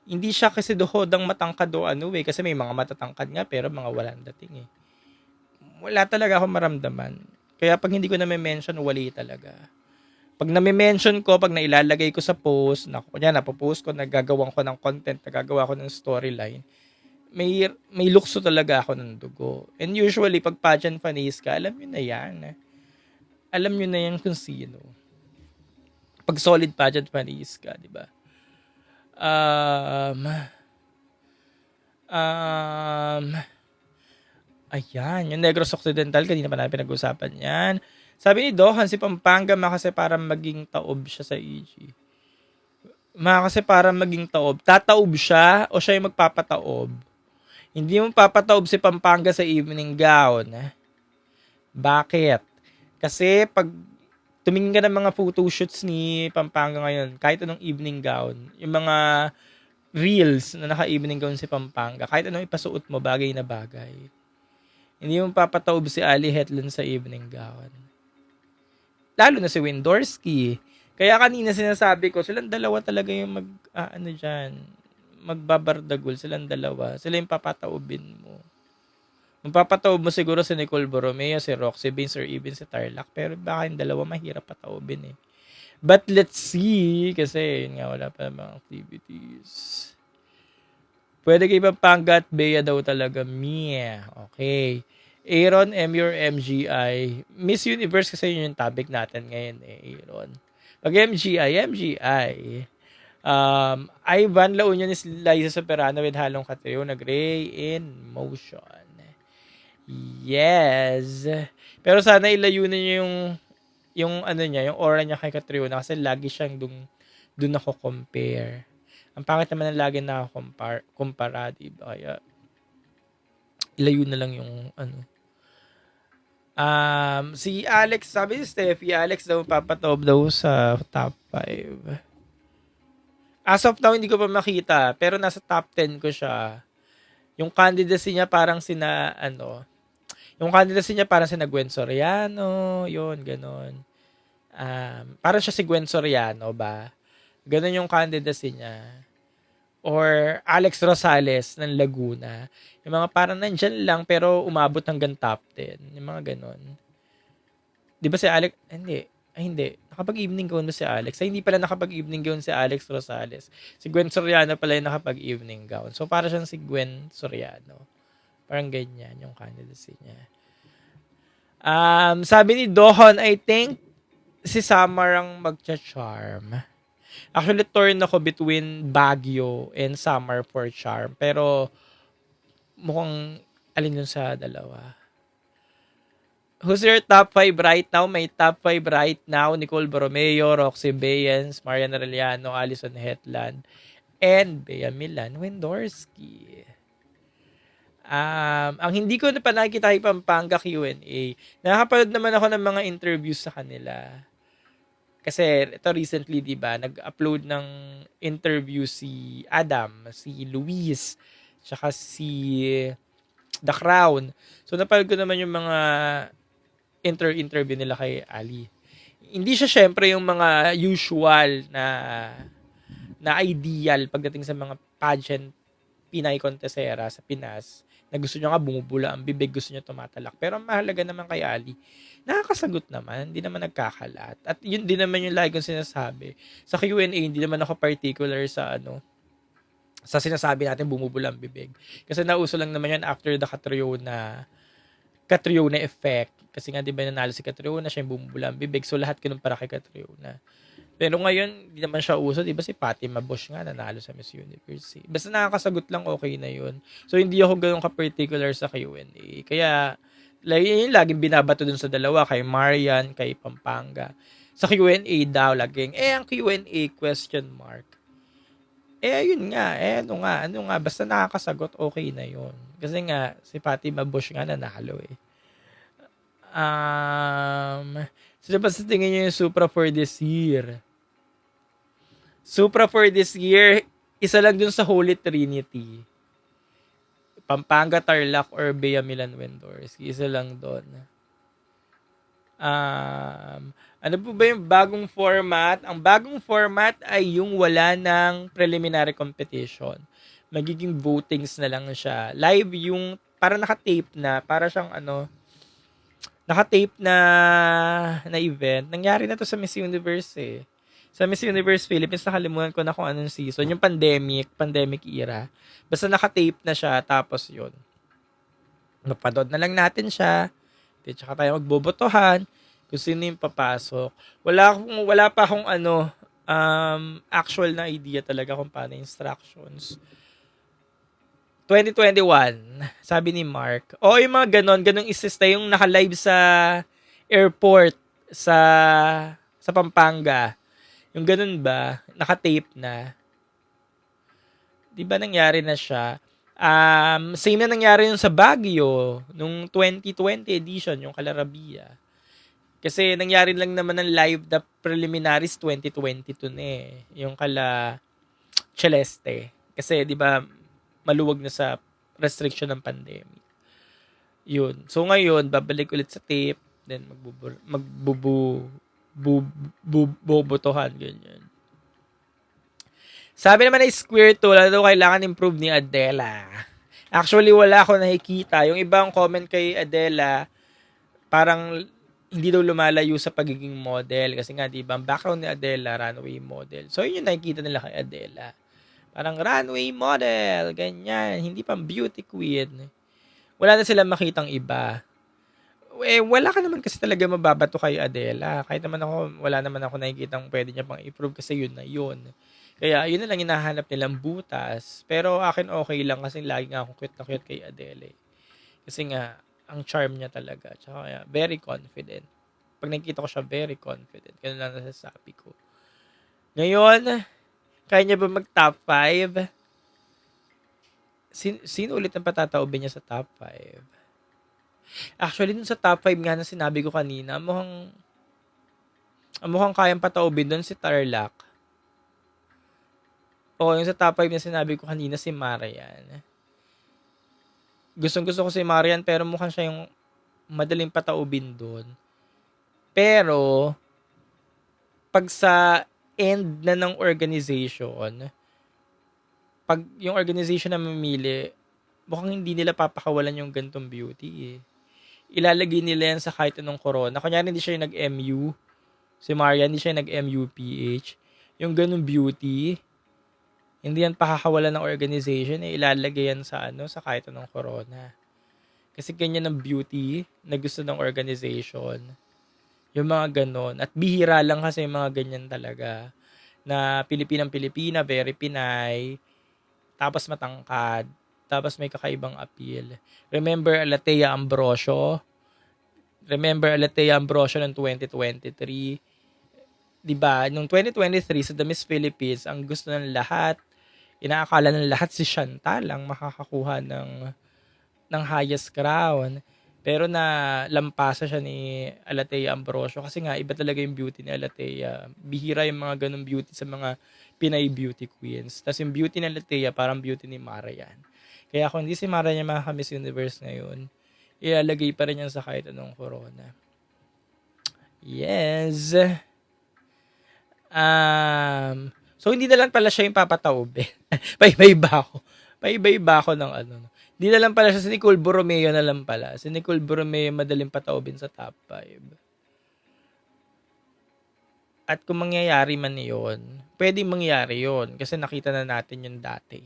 Hindi siya kasi dohodang matangkad o ano eh. Kasi may mga matatangkad nga, pero mga walang dating eh. Wala talaga akong maramdaman. Kaya pag hindi ko na-mention, wali talaga. Pag na-mention ko, pag nailalagay ko sa post, napopost ko, nagagawa ko ng content, nagagawa ko ng storyline, may lukso talaga ako ng dugo. And usually, pag pageant fanis ka, alam nyo na yan. Alam nyo na yan kung sino. Pag solid pageant fanis ka, di ba? Ayan, yung Negros Occidental, kanina pa natin pinag-usapan yan. Sabi ni Dohan, si Pampanga kasi para maging taob siya sa EG. Kasi para maging taob. Tataob siya o siya yung magpapataob? Hindi mo papataob si Pampanga sa evening gown. Bakit? Kasi pag tumingin ka ng mga photoshoots ni Pampanga ngayon, kahit anong evening gown, yung mga reels na naka-evening gown si Pampanga, kahit anong ipasuot mo, bagay na bagay. Hindi mo papataob si Ali Hetland sa evening gown. Lalo na si Windorski. Kaya kanina sinasabi ko, silang dalawa talaga yung magbabardagol, silang dalawa. Sila yung papataobin mo. Magpapataob mo siguro si Nicole Borromeo, si Roxy Baines, or even si Tarlac. Pero baka yung dalawa mahirap pataobin eh. But let's see, kasi yun nga, wala pa mga activities. Pwede kay Pampanga at Bea daw talaga. Mia. Okay. Aaron, MU or MGI? Miss Universe kasi yun yung topic natin ngayon eh, Aaron. Pag MGI. Ivan La Union is Liza Soperano with halong Catriona Gray in motion. Yes. Pero sana ilayo na niya yung aura niya kay Catriona kasi lagi siyang dun ako compare. Ang pangit naman ng lagi na kumpara, diba? Kaya ilayo na lang yung si Alex, sabi ni Steffi, Alex daw papatob daw sa top 5. As of now, hindi ko pa makita, pero nasa top 10 ko siya. Yung candidacy niya parang sina Gwen Soriano, yun, ganon. Parang siya si Gwen Soriano ba? Ganon yung candidacy niya. Or Alex Rosales ng Laguna. Yung mga parang nandyan lang pero umabot hanggang top 10. Yung mga ganon. Di ba si Alex? Hindi. Nakapag-evening gown si Alex. Hindi pala nakapag-evening gown si Alex Rosales. Si Gwen Soriano pala yung nakapag-evening gown. So, para siyang si Gwen Soriano. Parang ganyan yung candidacy niya. Sabi ni Dohon, I think si Samar ang magcha-charm. Actually, torn ako between Baguio and Samar for charm. Pero, mukhang alin yun sa dalawa. Who's your top 5 right now? May top 5 right now. Nicole Borromeo, Roxy Baines, Marian Arellano, Alison Hetland, and Bea Milan Wendorski. Ang hindi ko na pa nakikita kay Pampanga Q&A. Nakakapanood naman ako ng mga interviews sa kanila. Kasi ito recently, di ba, nag-upload ng interview si Adam, si Luis, tsaka si The Crown. So, napanood ko naman yung mga interview nila kay Ali. Hindi siya syempre yung mga usual na ideal pagdating sa mga pageant Pinay contestera sa Pinas na gusto niya nga bumubula ang bibig, gusto niya tumatalak. Pero ang mahalaga naman kay Ali, nakakasagot naman, hindi naman nagkakalat. At yun din naman yung lagi kong sinasabi. Sa Q&A, hindi naman ako particular sa sa sinasabi natin bumubula ang bibig. Kasi nauso lang naman yan after the Catriona effect. Kasi nga, di ba, nanalo si Catriona, siya yung bumubula ang bibig. So, lahat kinumpara kay Catriona. Pero ngayon, hindi naman siya uso. Di ba si Fatima Bush nga nanalo sa Miss Universe. Basta nakakasagot lang, okay na yun. So, hindi ako ganun ka-particular sa Q&A. Kaya, yun laging binabato dun sa dalawa, kay Marian, kay Pampanga. Sa Q&A daw, laging, ang Q&A, question mark. Ayun nga, ano nga, basta nakakasagot, okay na yun. Kasi nga, si Fatima Bush nga nanalo eh. So, ba sa tingin nyo yung Supra for this year? Supra for this year, isa lang dun sa Holy Trinity. Pampanga, Tarlac, or Bea Milan Wendorski. Isa lang dun. Ano po ba yung bagong format? Ang bagong format ay yung wala ng preliminary competition. Magiging votings na lang siya. Live yung, para naka-tape na, para siyang naka-tape na event. Nangyari na to sa Miss Universe eh. Sa Miss Universe Philippines, nakalimutan ko na kung anong season. Yung pandemic era. Basta naka-tape na siya, tapos yun. Napanood na lang natin siya. Tsaka tayo magbobotohan kung sino yung papasok. Wala pa akong actual na idea talaga kung paano instructions. 2021, sabi ni Mark. O yung mga ganong isista yung naka-live sa airport sa Pampanga. Yung ganun ba, naka-tape na. 'Di ba nangyari na siya? Same na nangyari yung sa Baguio nung 2020 edition, yung Kalarabia. Kasi nangyari lang naman ng live na preliminaries 2022 na eh. Yung kala Celeste. Kasi 'di ba maluwag na sa restriction ng pandemic. Yun. So ngayon, babalik ulit sa tape, then magbubutohan, ganyan. Sabi naman ni Square Tool, ano daw kailangan improve ni Adela? Actually, wala ako nakikita. Yung ibang comment kay Adela, parang hindi daw lumalayo sa pagiging model. Kasi nga, di ba, ang background ni Adela, runway model. So, yun yung nakikita nila kay Adela. Parang runway model, ganyan. Hindi pang beauty queen. Wala na silang makitang iba. Wala ka naman kasi talaga mababato kay Adela. Kahit naman ako, wala naman ako nakikitang pwede niya pang improve kasi yun na yun. Kaya yun na lang hinahanap nilang butas. Pero akin okay lang kasi lagi nga akong cute na cute kay Adele. Kasi nga, ang charm niya talaga. Tsaka kaya, very confident. Pag nakikita ko siya, very confident. Ganun lang nasasabi ko. Ngayon, kaya niya ba mag-top 5? Sino ulit ang patataubin niya sa top 5? Actually, dun sa top 5 nga na sinabi ko kanina, mukhang kayang pataubin dun si Tarlac. O, yung sa top 5 na sinabi ko kanina, si Marian. Gustong-gusto ko si Marian, pero mukhang siya yung madaling pataubin doon. Pero, pag sa end na ng organization, pag yung organization na mamili, mukhang hindi nila papakawalan yung gantong beauty eh. Ilalagay nila yan sa kahit anong corona. Kunyari hindi siya yung nag-MU. Si Marian, hindi siya yung nag-MUPH. Yung ganong beauty, hindi yan pakakawalan ng organization eh. Ilalagay yan sa sa kahit anong corona. Kasi ganyan ang beauty na gusto ng organization. Yung mga ganon. At bihira lang kasi yung mga ganyan talaga. Na Pilipinang-Pilipina, very Pinay, tapos matangkad, tapos may kakaibang appeal. Remember Alatea Ambrosio? Remember Alatea Ambrosio ng 2023? Diba? Nung 2023 sa The Miss Philippines, ang gusto ng lahat, inaakala ng lahat si Chantal ang makakakuha ng highest crown. Pero na lampasa siya ni Alatea Ambrosio kasi nga iba talaga yung beauty ni Alatea. Bihira yung mga ganung beauty sa mga Pinay beauty queens. Tapos yung beauty ni Alatea parang beauty ni Marian. Kaya kung hindi si Marian yung makaka-Miss Universe ngayon, ilalagay pa rin yan sa kahit anong corona. Yes. So hindi na lang pala siya yung papataobe. Paiba-iba ako ng Hindi na lang pala siya, si Nicole Borromeo na lang pala. Si Nicole Borromeo madaling pataobin sa top 5. At kung mangyayari man yun, pwedeng mangyari yun. Kasi nakita na natin yun dati.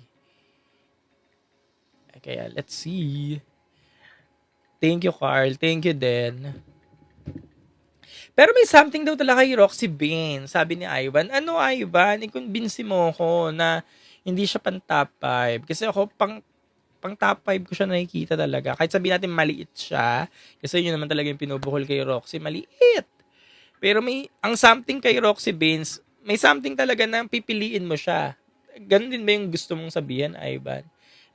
Kaya, let's see. Thank you, Carl. Thank you, Den. Pero may something daw talaga kay Roxy Bane. Sabi ni Ivan, ano Ivan? I-convince mo ko na hindi siya pang top 5. Kasi ako, pang top 5 ko siya nakikita talaga. Kahit sabihin natin maliit siya. Kasi yun naman talaga yung pinubuhol kay Roxy. Maliit. Pero ang something kay Roxy Baines, may something talaga na pipiliin mo siya. Ganun din ba yung gusto mong sabihin, Ivan?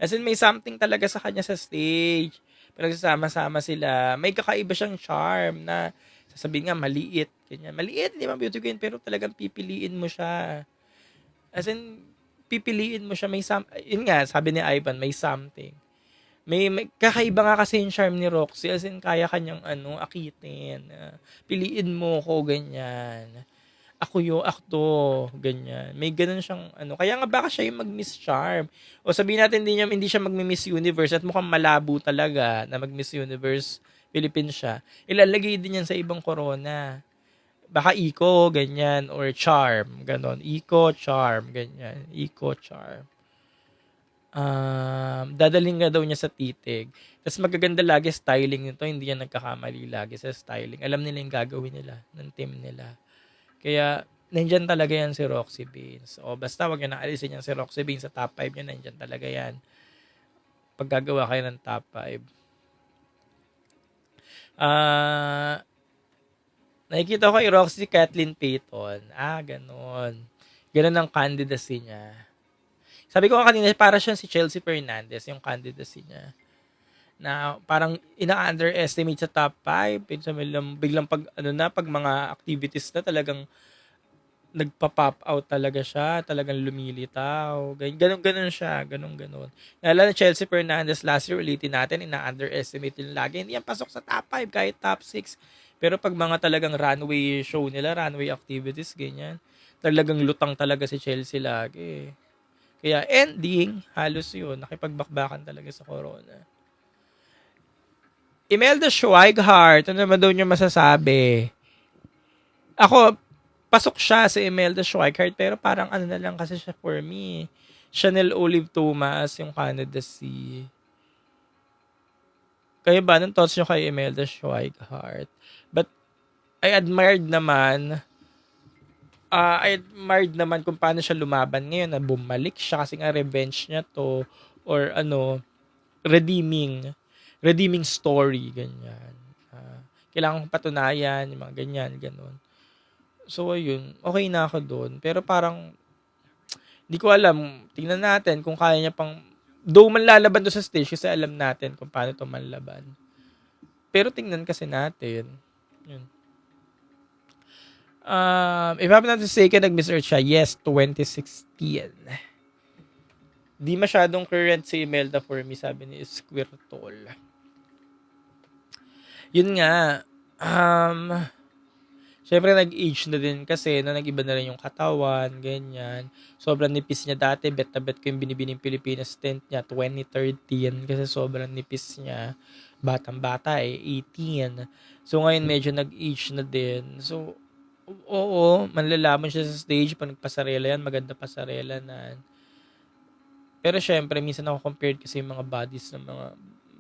As in, may something talaga sa kanya sa stage. Pinagsasama-sama sila. May kakaiba siyang charm na sasabihin nga, maliit. Ganyan. Maliit, hindi man beauty queen, pero talagang pipiliin mo siya. As in, pipiliin mo siya. Yun nga, sabi ni Ivan, may something. May kakaiba nga kasi yung charm ni Roxy. As in, kaya kanyang akitin. Piliin mo ko, ganyan. Ako ganyan. May ganun siyang Kaya nga baka siya yung mag-Miss Charm. O sabihin natin hindi siya mag-Miss Universe at mukhang malabo talaga na mag-Miss Universe Philippines siya. Ilalagay din yan sa ibang corona. Baka Eco, ganyan. Or Charm, ganon. Eco, Charm, ganyan. Eco, Charm. Dadaling nga daw niya sa titig. Tapos magaganda lagi styling nito. Hindi yan nagkakamali lagi sa styling. Alam nila yung gagawin nila ng team nila. Kaya nandyan talaga yan si Roxy Baines. O basta wag niya na alisin yan si Roxy Baines sa top 5 niya. Nandyan talaga yan. pag gagawa kayo ng top 5. Nakikita ko kay Roxy Kathleen Payton. Ganon. Ganon ang candidacy niya. Sabi ko kanina, para siyang si Chelsea Fernandez, yung candidacy niya. Na parang ina-underestimate sa top 5. Biglang pag mga activities na talagang nagpa-pop out talaga siya, talagang lumilitaw. Ganon siya, ganon. Naalala na Chelsea Fernandez last year, ulitin natin, ina-underestimate yun lagi. Hindi yan pasok sa top 5, kahit top 6. Pero pag mga talagang runway show nila, runway activities, ganyan, talagang lutang talaga si Chelsea lagi. Kaya ending, halos yun, nakipagbakbakan talaga sa corona. Imelda Schweighardt, ano naman daw niyo masasabi? Ako, pasok siya sa Imelda Schweighardt, pero parang ano na lang kasi siya for me. Chanel Olive Thomas, yung candidacy. Kayo ba, anong thoughts nyo kay Imelda Schweighardt? But, I admired naman kung paano siya lumaban ngayon, na bumalik siya kasi nga revenge niya to, or redeeming story, ganyan. Kailangan kong patunayan, yung mga ganyan, ganon. So, ayun, okay na ako doon. Pero parang, hindi ko alam, tingnan natin kung kaya niya pang, though manlalaban doon sa stage kasi alam natin kung paano ito manlaban. Pero tingnan kasi natin. Yun. If I'm not mistaken, nag-research siya. Yes, 2016. Di masyadong current si Imelda for me, sabi ni Squirtol. Yun nga, syempre nag-age na din kasi na nag-iba na rin yung katawan, ganyan. Sobrang nipis niya dati, bet na bet ko yung binibining Pilipinas stint niya, 2013, kasi sobrang nipis niya. Batang-bata 18. So ngayon medyo nag-age na din. So, oo, manlalaman siya sa stage, pag nagpasarela yan, maganda pasarela na. Pero syempre, minsan ako compared kasi yung mga bodies ng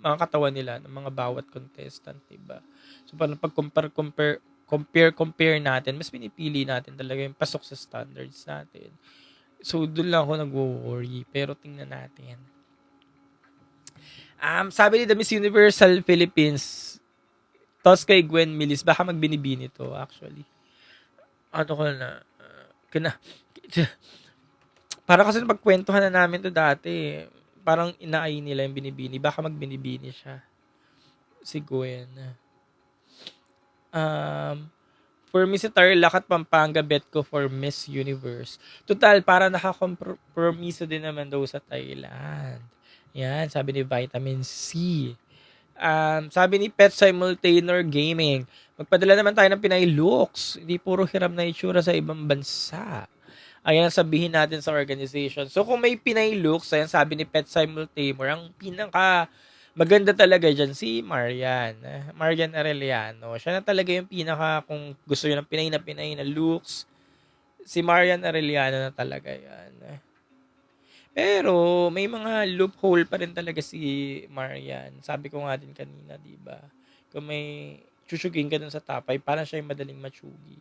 mga katawan nila, ng mga bawat contestant, diba? So, parang pag-compare natin, mas pinipili natin talaga yung pasok sa standards natin. So, doon lang ako nag-worry. Pero tingnan natin. Sabi ni The Miss Universal Philippines, thoughts kay Gwen Millis, baka magbinibini to, actually. Ano ko na, para kasi pagkwentuhan na namin to dati, parang inaay nila yung binibini. Baka magbinibini siya. Si Gwen. For me si Tarlac at Pampanga, bet ko for Miss Universe. Total, para nakakompromiso din naman daw sa Thailand. Yan, sabi ni Vitamin C. Sabi ni Pet Simultaner Gaming, magpadala naman tayo ng Pinay looks. Hindi puro hiram na itsura sa ibang bansa. Ayan ang sabihin natin sa organization. So, kung may Pinay looks, ayan sabi ni Pet Simultaner, ang pinaka maganda talaga dyan si Marian Arellano. Siya na talaga yung pinaka, kung gusto nyo ng Pinay na looks, si Marian Arellano na talaga yan. Pero, may mga loophole pa rin talaga si Marian. Sabi ko nga din kanina, diba? Kung may chuchugin ka dun sa top 5, parang siya yung madaling machugi.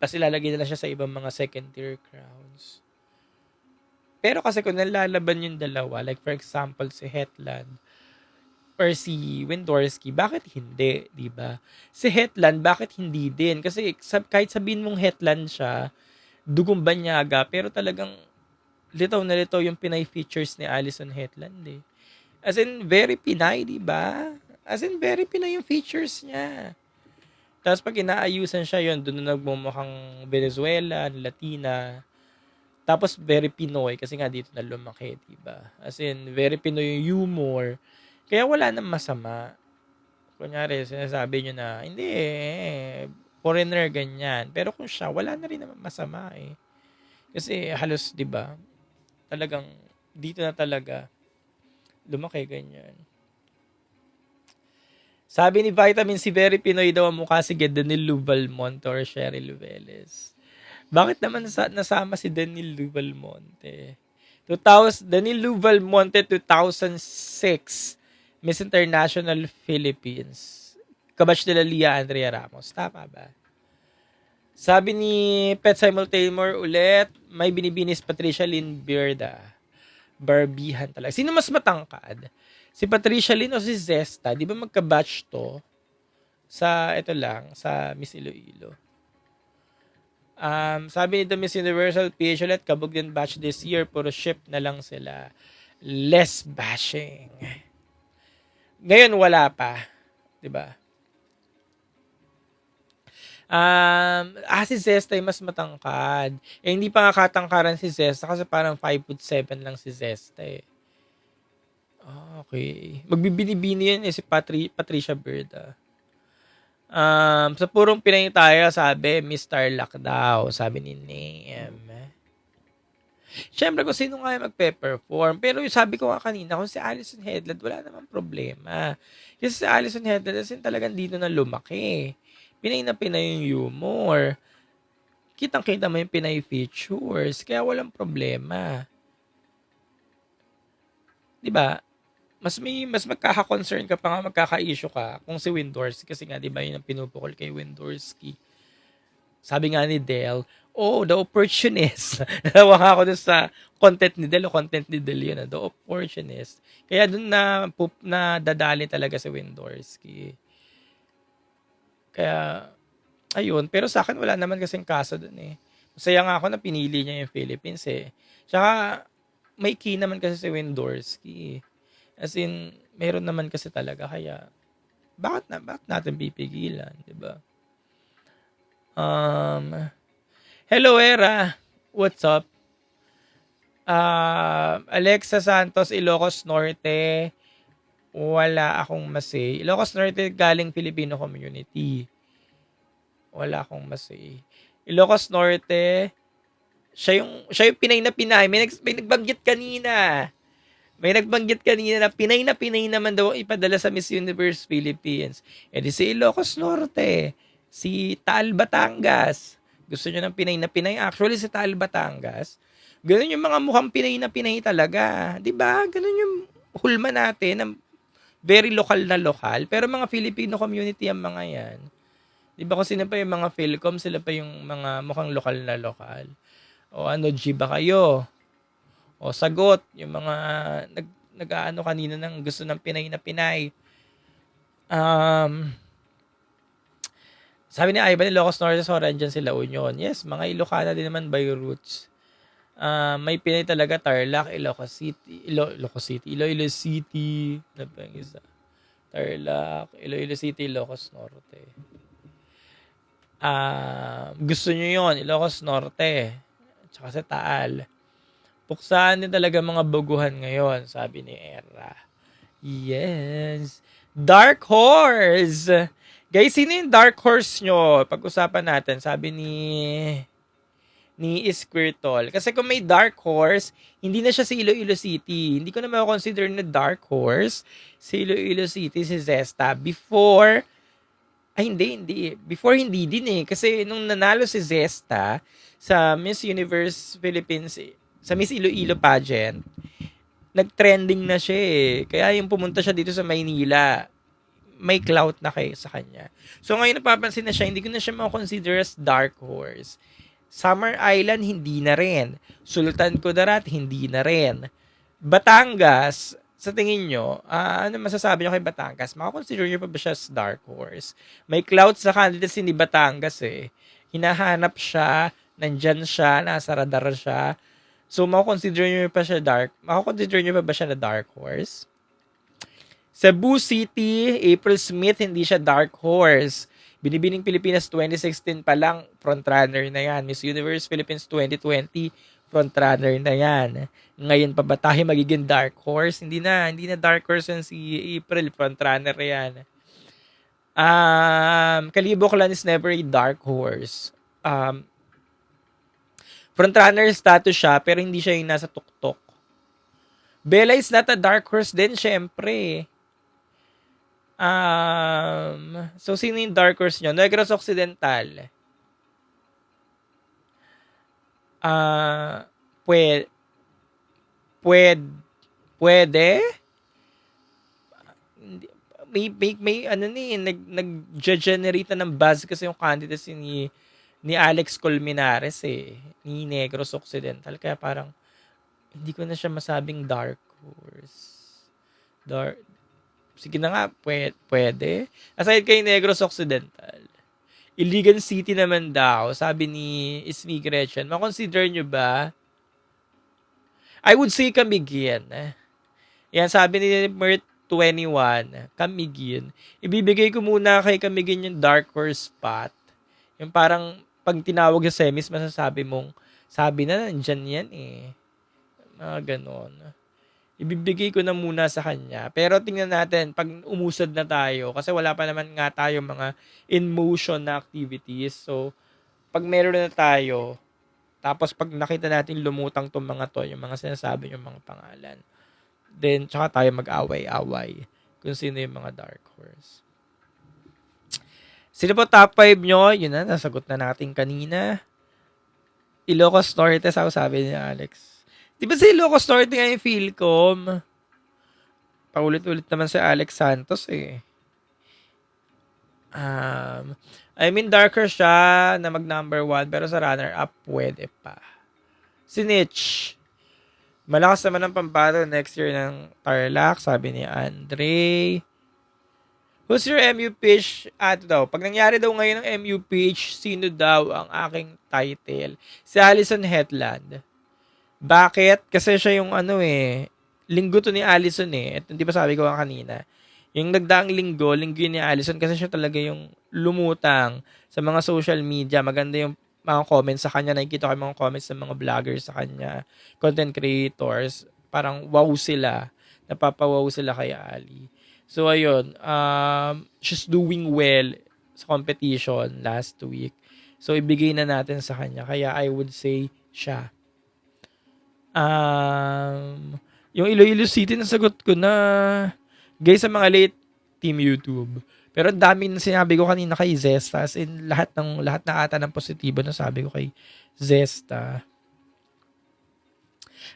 Tapos ilalagay nila siya sa ibang mga second tier crowns. Pero kasi kung nalalaban yung dalawa, like for example si Hetland or si Windorski, bakit hindi, di ba? Si Hetland, bakit hindi din? Kasi kahit sabihin mong Hetland siya, dugong banyaga, pero talagang litaw na litaw yung Pinay features ni Alison Hetland eh. As in, very Pinay, di ba? As in, very Pinay yung features niya. Tapos pag inaayusan siya yun, doon na nagmumukhang Venezuela, Latina. Tapos very Pinoy kasi nga dito na lumaki, diba? As in, very Pinoy yung humor. Kaya wala nang masama. Kunyari, sinasabi nyo na, hindi foreigner ganyan. Pero kung siya, wala na rin naman masama eh. Kasi halos, diba? Talagang, dito na talaga lumaki ganyan. Sabi ni Vitamin C, very Pinoy daw ang mukha si Danilo Valmonte or Cheryl Velez. Bakit naman nasama si Danilo Valmonte? Danilo Valmonte 2006 Miss International Philippines. Kabatch nila Lia Andrea Ramos. Tama ba? Sabi ni Pet Simultaner ulit, may binibinis Patricia Lynn Bearda. Barbihan talaga. Sino mas matangkad? Si Patricia Lynn o si Zesta? Di ba magka-batch to? Sa, ito lang, sa Miss Iloilo. Sabi nito Miss Universal, PH ulit, kabog din batch this year, puro ship na lang sila. Less bashing. Ngayon wala pa, 'di ba? Si Zesta ay mas matangkad. Hindi pa nga katangkaran si Zesta kasi parang 5'7" lang si Zesta eh. Okay. Magbibini-bini yan si Patricia Bird. Sa purong Pinay tayo, sabi, Miss Tarlac daw, sabi ni Name. Siyempre, kung sino nga yung magpe-perform. Pero yung sabi ko nga kanina, kung si Alison Headland, wala namang problema. Kasi si Alison Headland, kasi talagang dito na lumaki. Pinay na Pinay yung humor. Kitang-kita mo yung Pinay features. Kaya walang problema. Diba? Mas magkaka-concern ka pa nga, magkaka-issue ka kung si Windorski, kasi nga 'di ba yun ang pinupukol kay Windorski. Sabi nga ni Del, the opportunist. Nawa ako dun sa content ni Del yun, the opportunist. Kaya dun na dadali talaga si Windorski. Kaya, ayun, pero sa akin wala naman kasing kaso dun eh. Masaya nga ako na pinili niya yung Philippines eh. Tsaka, may key naman kasi si Windorski. As in, meron naman kasi talaga, kaya bakit natin pipigilan, 'di ba? Hello Era, what's up? Alexa Santos, Ilocos Norte, wala akong masay. Ilocos Norte galing Filipino community. Wala akong masay. Ilocos Norte, siya yung Pinay na Pinay. May nagbanggit kanina. May nagbanggit kanina na Pinay naman daw ipadala sa Miss Universe Philippines. E di si Ilocos Norte, si Taal Batangas. Gusto nyo ng Pinay na Pinay? Actually, si Taal Batangas. Ganun yung mga mukhang Pinay na Pinay talaga. Diba? Ganun yung hulma natin. Very lokal na lokal. Pero mga Filipino community ang mga yan. Diba kung sino pa yung mga Philcom, sila pa yung mga mukhang lokal na lokal. O ano, G ba kayo? O sagot, yung mga nag-aano kanina ng gusto ng Pinay na Pinay. Sabi ni Ivan, Ilocos Norte, so dyan sila Union. Yes, mga Ilocana din naman by roots. May Pinay talaga, Tarlac, Ilocos City, Iloilo City, na pa yung isa. Tarlac, Iloilo City, Ilocos Norte. Gusto nyo yun, Ilocos Norte, tsaka sa Taal. Puksaan din talaga mga baguhan ngayon, sabi ni Era. Yes. Dark Horse! Guys, sino yung Dark Horse nyo? Pag-usapan natin, sabi ni Squirtle. Kasi kung may Dark Horse, hindi na siya si Iloilo City. Hindi ko na ma-consider na Dark Horse si Iloilo City, si Zesta. Before, hindi. Before, hindi din eh. Kasi nung nanalo si Zesta sa Miss Universe Philippines, sa Miss Iloilo pageant, nag-trending na siya eh. Kaya yung pumunta siya dito sa Maynila, may clout na kayo sa kanya. So ngayon napapansin na siya, hindi ko na siya ma-consider as Dark Horse. Summer Island, hindi na rin. Sultan Kudarat, hindi na rin. Batangas, sa tingin nyo, ano masasabi nyo kay Batangas? Makakonsider nyo pa ba siya as Dark Horse? May clout sa candidacy ni Batangas eh. Hinahanap siya, nandyan siya, nasa radar siya. So, makakonsider nyo pa siya makakonsider nyo pa ba siya na Dark Horse? Cebu City, April Smith, hindi siya Dark Horse. Binibining Pilipinas 2016 pa lang, frontrunner na yan. Miss Universe Philippines 2020, frontrunner na yan. Ngayon pa ba tayo magiging Dark Horse? Hindi na Dark Horse yan si April, frontrunner yan. Kalibo Clan is never a Dark Horse. Frontrunner status siya, pero hindi siya yung nasa tuktok. Bella is not a Dark Horse din, syempre. So, sino yung Dark Horse nyo? Negros Occidental. Pwede? May nag-generate ng buzz kasi yung candidacy ni Alex Colmenares eh, ni Negros Occidental. Kaya parang, Hindi ko na siya masabing dark horse. Dark, sige na nga, pwede. Aside kay Negros Occidental, Iligan City naman daw, sabi ni Ismi Gretchen, makonsider nyo ba? I would say Camiguin. Yan, sabi ni Mert 21, Camiguin. Ibibigay ko muna kay Camiguin yung dark horse spot. Yung parang, pag tinawag sa semis, masasabi mong, sabi na, nandyan yan eh. Mga ganon. Ibibigay ko na muna sa kanya. Pero tingnan natin, pag umusad na tayo, kasi wala pa naman nga tayo mga in motion na activities. So, pag meron na tayo, tapos pag nakita natin lumutang tong mga to, yung mga sinasabi yung mga pangalan, then, tsaka tayo mag-away-away kung sino yung mga dark horse. Sino po top 5 nyo? Yun na, nasagot na natin kanina. Ilocos Norte, sabi ni Alex. Di ba sa Ilocos Norte nga yung Philcom? Paulit-ulit naman si Alex Santos eh. I mean, darker siya na mag number 1, pero sa runner-up, pwede pa. Si Nitch. Malakas naman ang pambato next year ng Tarlac, sabi ni Andre. Who's your MUPH? Daw. Pag nangyari daw ngayon ng MUPH, sino daw ang aking title? Si Allison Hetland. Bakit? Kasi siya yung linggo to ni Allison eh. At hindi pa sabi ko kanina. Yung nagdaang linggo yun ni Allison kasi siya talaga yung lumutang sa mga social media. Maganda yung mga comments sa kanya. Nakikita ko yung mga comments ng mga vloggers sa kanya. Content creators. Parang wow sila. Napapawaw sila kay Ali. So, ayun. She's doing well sa competition last week. So, ibigay na natin sa kanya. Kaya I would say siya. Yung Iloilo City, nasagot ko na. Guys, sa mga late Team YouTube. Pero dami na sinabi ko kanina kay Zesta. As in, lahat na ata ng positibo na sabi ko kay Zesta.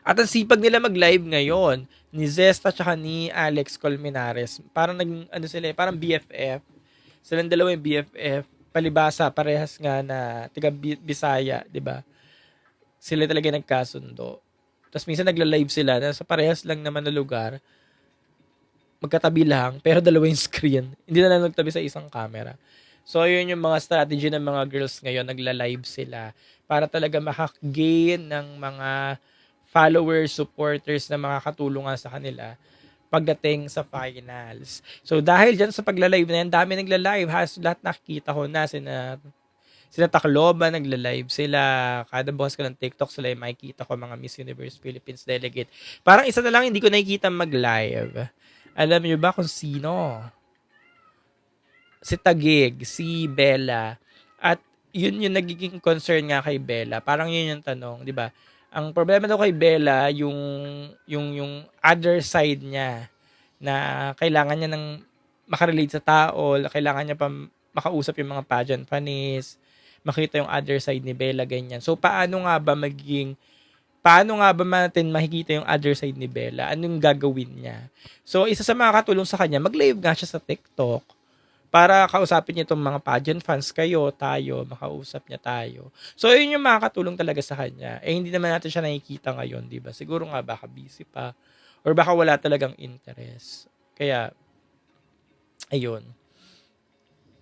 At ang sipag nila mag-live ngayon ni Zesta tsaka ni Alex Colmenares. Parang parang BFF. Silang dalawa yung BFF. Palibasa, parehas nga na tiga Bisaya, 'di ba? Sila talaga nagkasundo. Tapos minsan nagla-live sila sa parehas lang naman na lugar. Magkatabi lang, pero dalawa yung screen. Hindi na lang nagtabi sa isang camera. So, yun yung mga strategy ng mga girls ngayon. Nagla-live sila para talaga makagain ng mga followers, supporters na makakatulungan sa kanila pagdating sa finals. So, dahil dyan sa pagla-live na yan, dami nagla-live. Lahat nakikita ko na sila Tacloban, nagla-live sila. Kada bukas ko ng TikTok, sila yung makikita ko mga Miss Universe Philippines delegate. Parang isa na lang hindi ko nakikita mag-live. Alam niyo ba kung sino? Si Taguig, si Bella. At yun yung nagiging concern nga kay Bella. Parang yun yung tanong, di ba? Ang problema daw kay Bella, yung other side niya na kailangan niya ng makarelate sa tao, kailangan niya pa makausap yung mga pageant panis, makita yung other side ni Bella, ganyan. So, paano nga ba natin makikita yung other side ni Bella? Anong gagawin niya? So, isa sa mga katulong sa kanya, mag-live nga siya sa TikTok para kausapin niya itong mga pageant fans, tayo, makausap niya tayo. So, yun yung makakatulong talaga sa kanya. Hindi naman natin siya nakikita ngayon, di ba? Siguro nga baka busy pa or baka wala talagang interest. Kaya, ayun.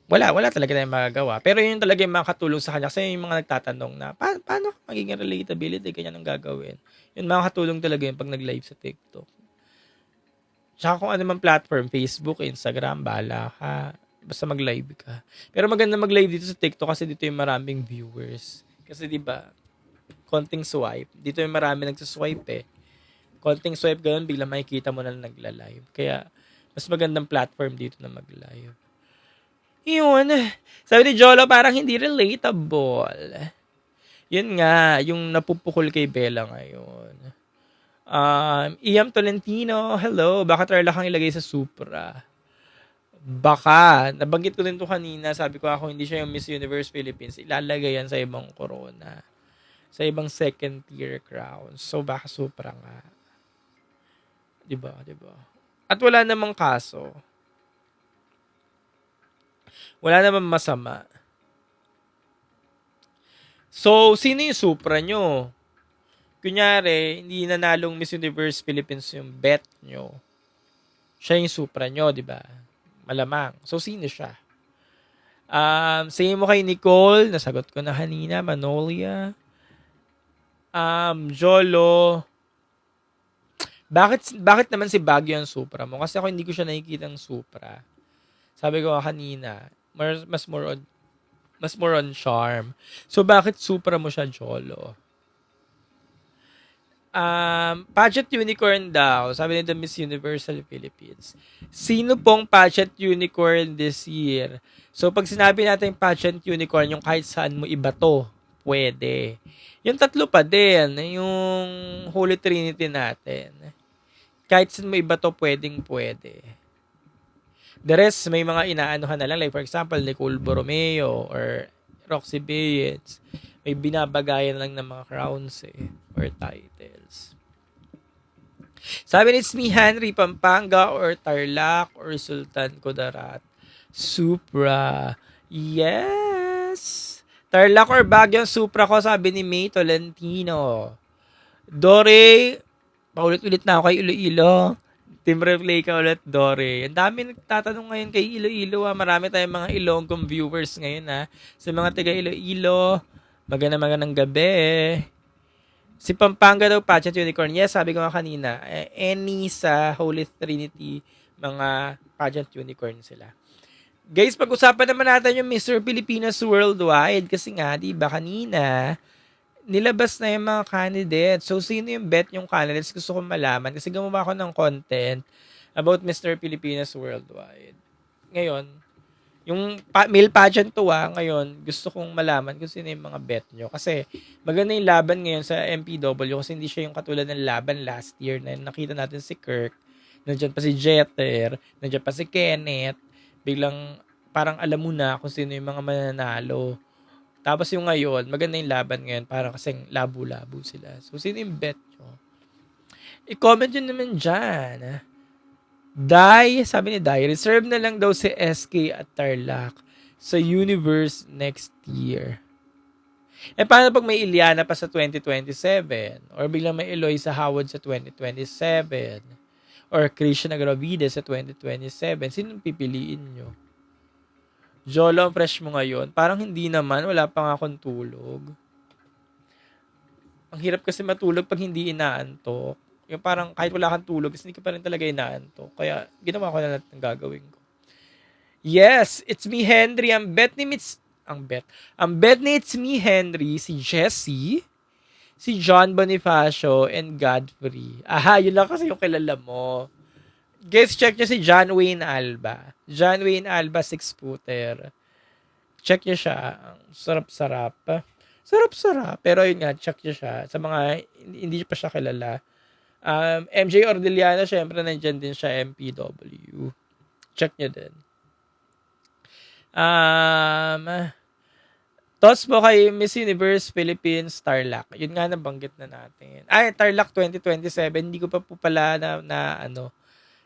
Wala talaga tayong magagawa. Pero yun talaga yung makakatulong sa kanya. Kasi yung mga nagtatanong na, paano magiging relatability, ganyan ang gagawin. Yun, makakatulong talaga yung pag nag-live sa TikTok. Tsaka kung ano man platform, Facebook, Instagram, bahala ka. Basta mag-live ka. Pero maganda mag-live dito sa TikTok kasi dito yung maraming viewers. Kasi diba, konting swipe. Dito yung marami nagsaswipe eh. Konting swipe ganun, bigla makikita mo na nagla-live. Kaya, mas magandang platform dito na mag-live. Yun. Sabi ni Jolo, parang hindi relatable. Yun nga, yung napupukol kay Bella ngayon. Iam Tolentino, hello. Baka Tarlac kang ilagay sa Supra. Baka. Nabanggit ko din to kanina. Sabi ko ako, hindi siya yung Miss Universe Philippines. Ilalagay yan sa ibang corona. Sa ibang second tier crown. So, baka Supra nga. Diba? At wala namang kaso. Wala naman masama. So, sino yung Supra nyo? kunyari, hindi nanalong Miss Universe Philippines yung bet nyo. Siya yung supra nyo, di ba? Malamang. So, sino siya? Same mo kay Nicole, nasagot ko na kanina, Manolia. Jolo. Bakit naman si Baguio ang supra mo? Kasi ako hindi ko siya nakikitang supra. Sabi ko kanina, mas more on charm. So, bakit supra mo siya, Jolo? Pageant unicorn daw, sabi ni The Miss Universal Philippines. Sino pong pageant unicorn this year? So, pag sinabi natin pageant unicorn, yung kahit saan mo iba to, pwede. Yung tatlo pa din, yung Holy Trinity natin. Kahit saan mo iba to, pwede. The rest, may mga inaanuhan na lang. Like, for example, Nicole Borromeo or Roxy Bates. May binabagayan lang ng mga crowns or titles. Sabi ni It's Me Henry, Pampanga or Tarlac or Sultan Kudarat. Supra. Yes! Tarlac or Baguio Supra ko, sabi ni May Tolentino. Dore, paulit-ulit na ako kay Iloilo. Team Replay ka ulit, Dore. Ang dami nagtatanong ngayon kay Iloilo. Marami tayong mga Ilonggong viewers ngayon. Sa mga taga Iloilo, magandang gabi. Si Pampanga daw, Pageant Unicorn. Yes, sabi ko nga kanina, any sa Holy Trinity, mga Pageant Unicorn sila. Guys, pag-usapan naman natin yung Mr. Pilipinas Worldwide. Kasi nga, diba kanina, nilabas na yung mga candidates. So, sino yung bet yung candidates? Gusto kong malaman. Kasi gumawa ako ng content about Mr. Pilipinas Worldwide. Ngayon, yung male pageant to ngayon, gusto kong malaman kung sino yung mga bet nyo. Kasi, maganda yung laban ngayon sa MPW kasi hindi siya yung katulad ng laban last year na nakita natin si Kirk, nandiyan pa si Jeter, nandiyan pa si Kenneth, biglang parang alam mo na kung sino yung mga mananalo. Tapos yung ngayon, maganda yung laban ngayon para kasing labo-labo sila. So, sino yung bet nyo? I-comment nyo naman dyan. Dai, sabi ni Dai, reserve na lang daw si SK at Tarlac sa Universe next year. Paano pag may Iliana pa sa 2027? Or biglang may Eloy sa Howard sa 2027? Or Krishna Gravide sa 2027? Sinong pipiliin nyo? Jolo, ang fresh mo ngayon. Parang hindi naman. Wala pa nga akong tulog. Ang hirap kasi matulog pag hindi inaantok. Yung parang kahit wala kang tulog, hindi ka pa rin talaga inaantok. Kaya ginawa ko na lahat ng gagawin ko. Yes, It's Me Henry. Ang bet ni It's Me Henry, si Jessie, si John Bonifacio, and Godfrey. Aha, yun lang kasi yung kilala mo. Guys, check nyo si John Wayne Alba. John Wayne Alba, 6-footer. Check nyo siya. Sarap-sarap. Sarap-sarap. Pero yun nga, check nyo siya. Sa mga hindi pa siya kilala. MJ Ordiliana, syempre, nandyan din siya, MPW. Check nyo din. Thoughts mo kay Miss Universe Philippines Tarlac. Yun nga, nabanggit na natin. Tarlac 2027. Hindi ko pa po pala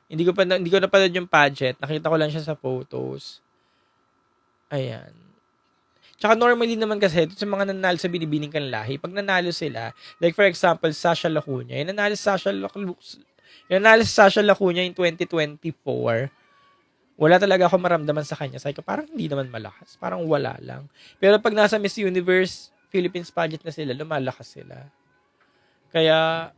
hindi ko napanood yung pageant. Nakita ko lang siya sa photos. Ayan. Tsaka normally naman kasi, sa mga nanalo sa binibining kanlahi, pag nanalo sila, like for example, Sasha Lacuna, yung nanalo si Sasha Lacuna in 2024, wala talaga ako maramdaman sa kanya. Sabi ko, parang hindi naman malakas. Parang wala lang. Pero pag nasa Miss Universe Philippines pageant na sila, lumalakas sila. Kaya,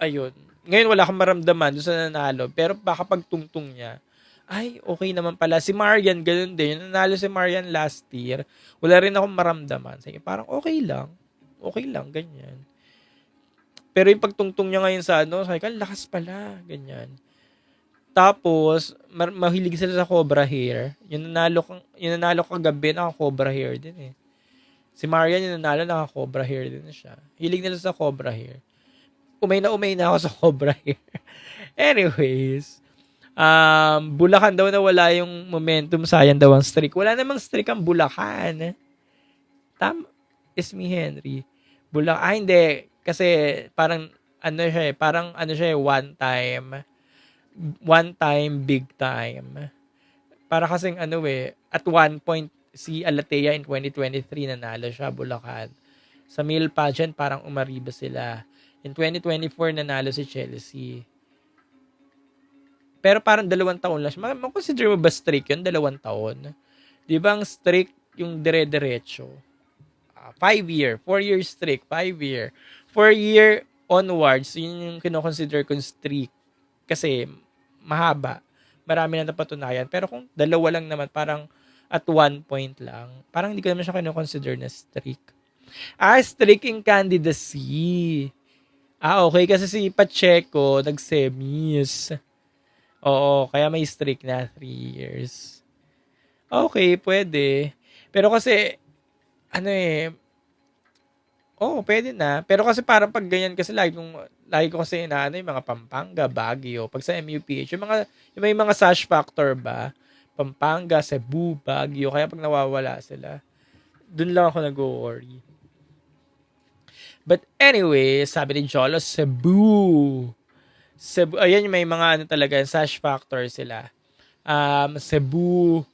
ayun. Ngayon, wala akong maramdaman doon sa nanalo. Pero baka pag tungtong niya, ay, okay naman pala. Si Marian, ganun din. Yung nanalo si Marian last year, wala rin akong maramdaman. Sige, parang okay lang. Okay lang, ganyan. Pero yung pagtungtong niya ngayon sa sabi ko, lakas pala, ganyan. Tapos, mahilig sila sa Cobra Hair. Yung nanalo kagabi, naka-Cobra Hair din eh. Si Marian, yung nanalo, naka-Cobra Hair din siya. Hilig nila sa Cobra Hair. Umay na ako sa Cobra Hair. Anyways, Bulacan daw na wala yung momentum, sayang daw ang streak. Wala namang streak ang Bulacan. It's Me Henry. Bulacan, hindi. Kasi parang, one time, big time. Para kasing at one point, si Alatea in 2023 nanalo siya, Bulacan. Sa male pageant, parang umariba sila. In 2024, nanalo si Chelsea. Pero parang 2 taon lang siya. Consider mo ba streak yun? 2 taon? Di ba ang streak yung dire-diretso? 5-year. 4-year streak. 5-year. 4-year onwards, yun yung kinoconsider kong streak. Kasi mahaba. Marami na napatunayan. Pero kung 2 lang naman, parang at 1 point lang, parang hindi ko naman siya kinoconsider na streak. Streaking candidacy. Okay. Kasi si Pacheco, nag-semis. Oo, kaya may streak na 3 years. Okay, pwede. Pero kasi, pwede na. Pero kasi parang pag ganyan kasi lagi ko kasi inaano yung mga Pampanga, Baguio. Pag sa MUPH, may mga sash factor ba? Pampanga, Cebu, Baguio. Kaya pag nawawala sila, dun lang ako nag-worry. But anyway, sabi ni Jolo, Cebu, ayan, may mga talaga, sash factor sila. Cebu,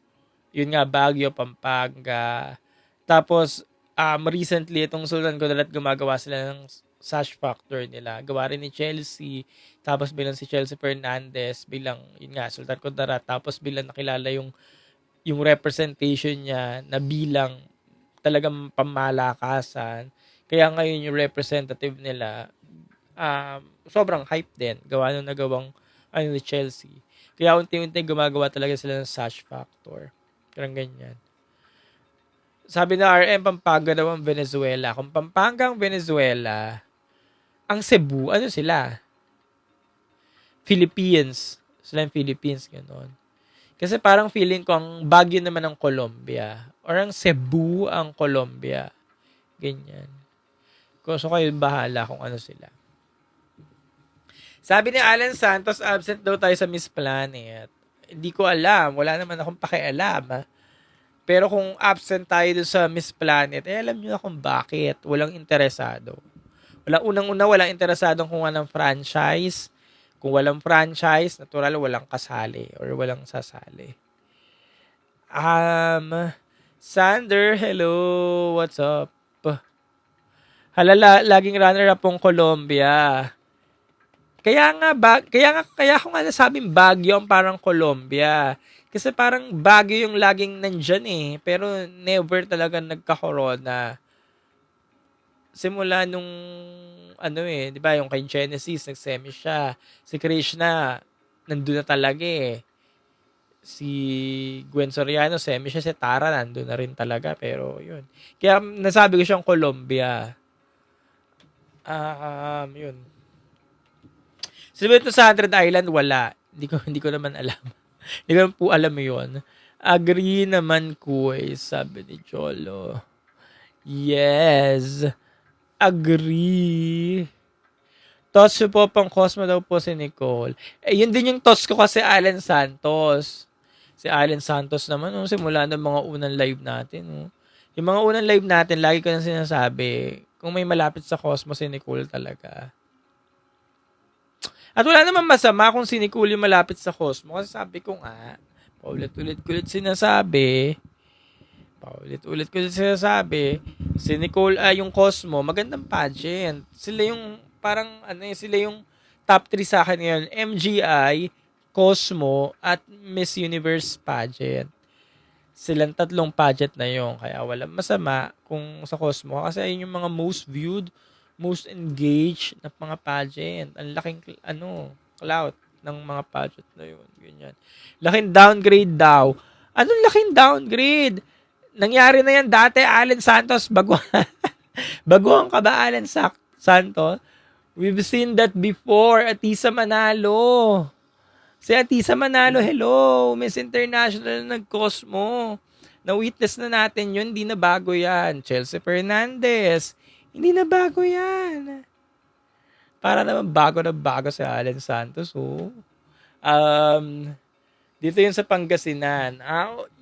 yun nga, Baguio, Pampanga. Tapos, recently, itong Sultan Kudarat, gumagawa sila ng sash factor nila. Gawa rin ni Chelsea. Tapos bilang si Chelsea Fernandez, bilang, yun nga, Sultan Kudarat. Tapos bilang nakilala yung representation niya na bilang talagang pamalakasan. Kaya ngayon yung representative nila, sobrang hype din. Gawa nung nagawang ni Chelsea. Kaya unti-unti gumagawa talaga sila ng sash factor. Parang ganyan. Sabi na RM, Pampanga daw ang Venezuela. Kung Pampanga ang Venezuela, ang Cebu, ano sila? Philippines. Sila yung Philippines, gano'n. Kasi parang feeling ko ang Baguio naman ang Colombia. Or ang Cebu ang Colombia. Ganyan. So kayo bahala kung ano sila. Sabi ni Alan Santos, absent daw tayo sa Miss Planet. Hindi ko alam. Wala naman akong pakialam. Pero kung absent tayo doon sa Miss Planet, alam niyo na kung bakit. Walang interesado. Unang-una, walang interesado kung walang franchise. Kung walang franchise, natural, walang kasali or walang sasali. Sander, hello. What's up? Laging runner-up pong Colombia. Kaya ako nga nasabing Baguio ang parang Colombia. Kasi parang Baguio yung laging nandyan eh. Pero never talaga nagka-corona. Simula nung, di ba, yung kay Genesis, nagsemi siya. Si Krishna, nandun na talaga eh. Si Gwen Soriano, semi siya. Si Tara, nandun na rin talaga. Pero yun. Kaya nasabi ko siyang Colombia. Yun. Sabi sa 100 Island, wala. Hindi ko naman alam. Hindi ko naman po alam yun. Agree naman ko sabi ni Cholo. Yes. Agree. Toss po pang Cosmo daw po si Nicole. Yun din yung toss ko kasi Alan Santos. Si Alan Santos naman, simula ng mga unang live natin. Yung mga unang live natin, lagi ko nang sinasabi, kung may malapit sa Cosmo, si Nicole talaga. At wala naman masama kung si Nicole yung malapit sa Cosmo. Kasi sabi ko nga, paulit-ulit sinasabi, si Nicole, yung Cosmo, magandang pageant. Sila yung, parang, sila yung top 3 sa akin ngayon. MGI, Cosmo, at Miss Universe pageant. Silang 3 pageant na yun. Kaya walang masama kung sa Cosmo. Kasi ayun yung mga most viewed, most engaged na mga pageant. Ang laking, clout ng mga pageant na yun. Ganyan. Laking downgrade daw. Anong laking downgrade? Nangyari na yan dati, Alan Santos. Baguhan ka ba, Alan Santos? We've seen that before. Atisa Manalo. Si Atisa Manalo, hello. Miss International nag-Cosmo. Na-witness na natin yun. Hindi na bago yan. Chelsea Fernandez. Hindi na bago yan. Para naman bago na bago si Alan Santos. Dito yun sa Pangasinan.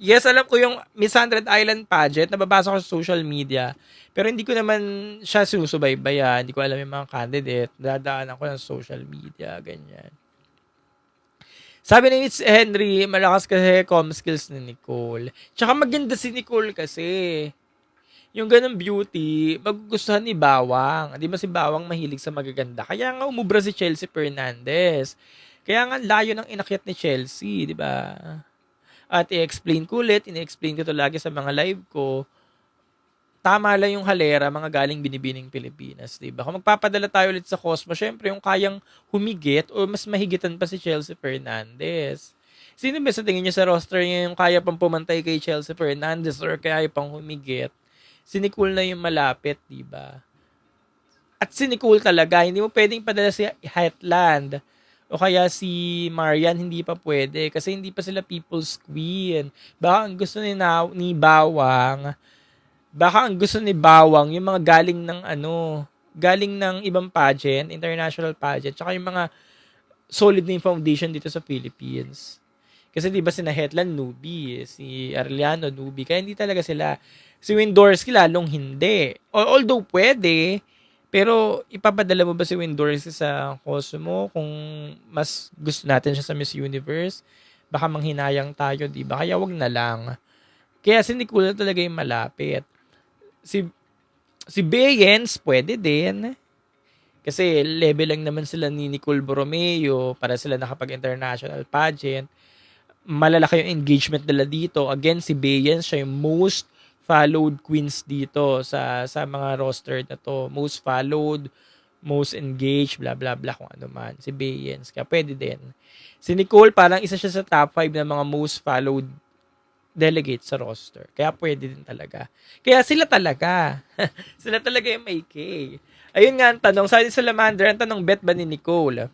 Yes, alam ko yung Miss 100 Island pageant. Nababasa ko sa social media. Pero hindi ko naman siya sinusubaybayan. Hindi ko alam yung mga candidate. Dadaanan ko ng social media. Ganyan. Sabi ni Mitch Henry, malakas kasi com skills ni Nicole. Tsaka maganda si Nicole kasi. yung ganong beauty, magugustuhan ni Bawang. Di ba si Bawang mahilig sa magaganda? Kaya nga umubra si Chelsea Fernandez. Kaya nga layo ng inakyat ni Chelsea, di ba? At i-explain ko ulit, ini-explain ko to lagi sa mga live ko, tama lang yung halera, mga galing binibining Pilipinas, di ba? Kung magpapadala tayo ulit sa Cosmo, syempre yung kayang humigit o mas mahigitan pa si Chelsea Fernandez. Sino ba sa tingin niyo sa roster niya yung kaya pang pumantay kay Chelsea Fernandez or kaya pang humigit? Si Nicole na yung malapit, di ba? At si Nicole talaga, hindi mo pwedeng padala si Heartland o kaya si Marian, hindi pa pwede kasi hindi pa sila people's queen. Baka ang gusto ni Bawang, yung mga galing ng ibang pageant, international pageant, tsaka yung mga solid na yung foundation dito sa Philippines. Kasi di ba sina Hetland newbie, si Arellano newbie, kaya hindi talaga sila. Si Windorski lalong hindi. Although pwede, pero ipapadala mo ba si Windorski sa Cosmo kung mas gusto natin siya sa Miss Universe? Baka manghinayang tayo, di ba? Kaya wag na lang. Kaya si Nicole talaga yung malapit. Si Bayens, pwede din. Kasi level lang naman sila ni Nicole Borromeo para sila nakapag-international pageant. Malalaki yung engagement nila dito. Again, si Bayens, siya yung most followed queens dito sa mga roster na to. Most followed, most engaged, blah blah blah kung ano man. Si Bayens, kaya pwede din. Si Nicole, parang isa siya sa top 5 na mga most followed delegate sa roster. Kaya pwede din talaga. Kaya sila talaga. Sila talaga yung may K. Ayun nga ang tanong. Sabi sa Lamander, ang tanong, bet ba ni Nicole?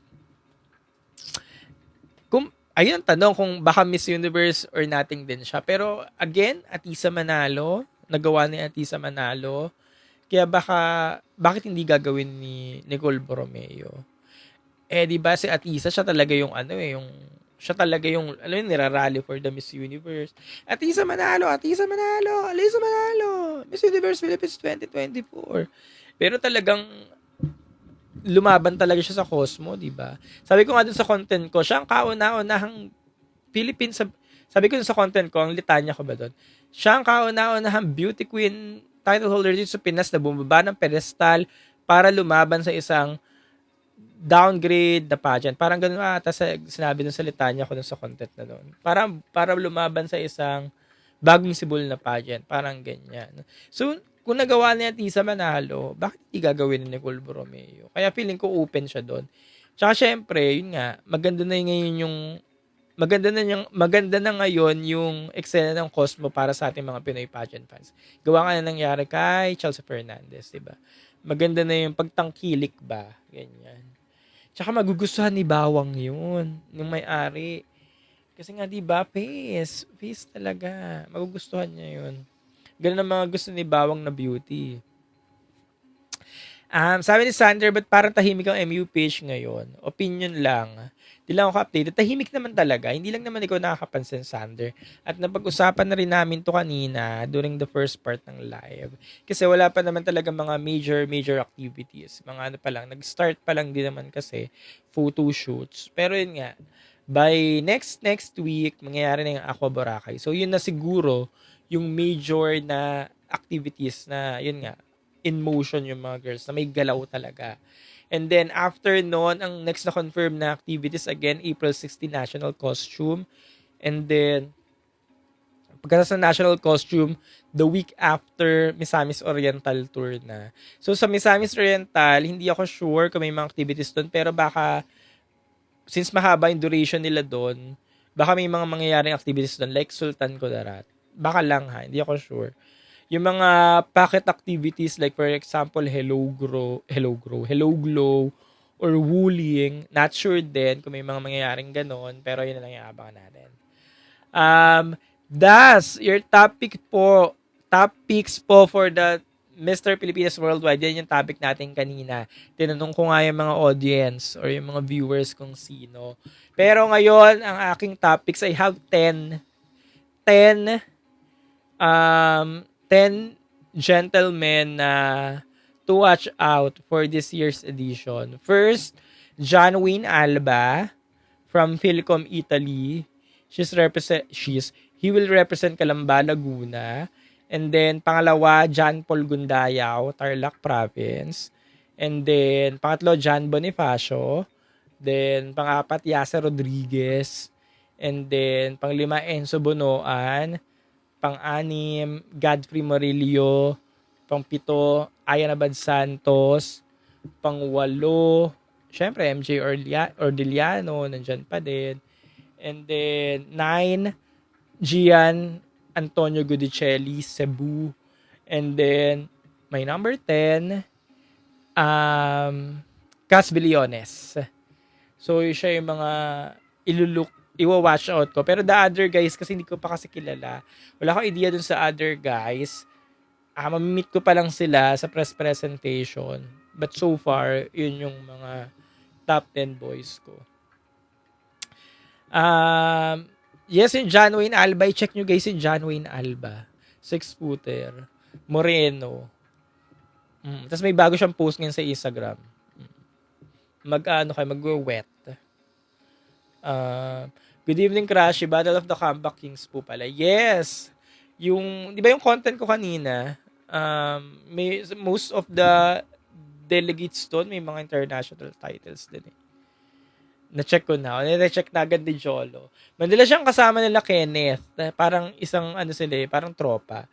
Ayun ang tanong kung baka Miss Universe or nothing din siya. Pero again, Atisa Manalo. Nagawa ni Atisa Manalo. Kaya bakit hindi gagawin ni Nicole Borromeo? Di ba si Atisa, siya talaga yung siya talaga yung, nirarally for the Miss Universe. Atisa Manalo, Miss Universe Philippines 2024. Pero talagang lumaban talaga siya sa Cosmo, di ba? Sabi ko nga dun sa content ko, siya ang kauna-unahang Philippines, sabi ko dun sa content ko, ang litanya ko ba dun? Siya ang kauna-unahang beauty queen title holder dito sa Pinas na bumaba ng pedestal para lumaban sa isang downgrade na pageant. Parang ganun ata sinabi dun sa litanya ko dun sa content na doon. Para lumaban sa isang bagong sibol na pageant. Parang ganyan. So, kung nagawa niya Tisa Manalo, bakit hindi gagawin ni Nicole Borromeo? Kaya feeling ko open siya doon. Tsaka syempre, yun nga, maganda na ngayon yung eksena ng Cosmo para sa ating mga Pinoy pageant fans. Gawa nga na nangyari kay Chelsea Fernandez, diba? Maganda na yung pagtangkilik ba? Ganyan. Tsaka magugustuhan ni Bawang yun, yung may-ari. Kasi nga, di ba, face talaga. Magugustuhan niya yun. Ganun ang mga gusto ni Bawang na beauty. Sabi ni Sander, ba't parang tahimik ang MU page ngayon? Opinion lang. Di lang ako updated. Tahimik naman talaga. Hindi lang naman ikaw nakakapansin, Sander. At napag-usapan na rin namin to kanina during the first part ng live. Kasi wala pa naman talaga mga major activities. Mga nag-start pa lang din naman kasi photo shoots. Pero yun nga, by next week, mangyayari na yung Aqua Boracay. So yun na siguro yung major na activities na, yun nga, in motion yung mga girls na may galaw talaga. And then, after noon, ang next na confirm na activities, again, April 16, National Costume. And then, pagkatapos ng National Costume, the week after, Misamis Oriental Tour na. So, sa Misamis Oriental, hindi ako sure kung may mga activities doon, pero baka, since mahaba yung duration nila doon, baka may mga mangyayaring activities doon, like Sultan Kudarat. Baka lang ha, hindi ako sure. Yung mga packet activities like for example, Hello Glow, or Wuling, not sure din kung may mga mangyayaring ganon, pero yun na lang yung abangan natin. Das, your top picks po for the Mr. Pilipinas Worldwide, yan yung topic natin kanina. Tinanong ko nga yung mga audience or yung mga viewers kung sino. Pero ngayon, ang aking topics, I have 10 gentlemen na to watch out for this year's edition. First, John Wayne Alba from Philcom Italy. He will represent Calamba, Laguna. And then, pangalawa, John Paul Gundayao, Tarlac Province. And then, pangatlo, John Bonifacio. Then, pangapat, Yasa Rodriguez. And then, panglima, Enzo Bonoan. Pang-anim, Godfrey Morillo. Pang-pito, Ayanabad Santos. Pang-walo, syempre, MJ Ordiliano, nandyan pa din. And then, 9, Gian Antonio Gudicelli, Cebu. And then, my number 10, Cas Villones. So, yun siya yung mga iwa-watch out ko. Pero the other guys, kasi hindi ko pa kasi kilala. Wala akong idea dun sa other guys. Mamimit ko pa lang sila sa press presentation. But so far, yun yung mga top 10 boys ko. Yes, yung John Wayne Alba. I-check nyo guys yung John Wayne Alba. 6-footer. Moreno. Tapos may bago siyang post ngayon sa Instagram. Mag-wet. Good evening, Crashy. Battle of the Comeback Kings po pala. Yes! Di ba yung content ko kanina, most of the delegates doon, may mga international titles din eh. Na-check ko na. Na-check na agad ni Jolo. Mandala siyang kasama nila Kenneth. Parang isang parang tropa.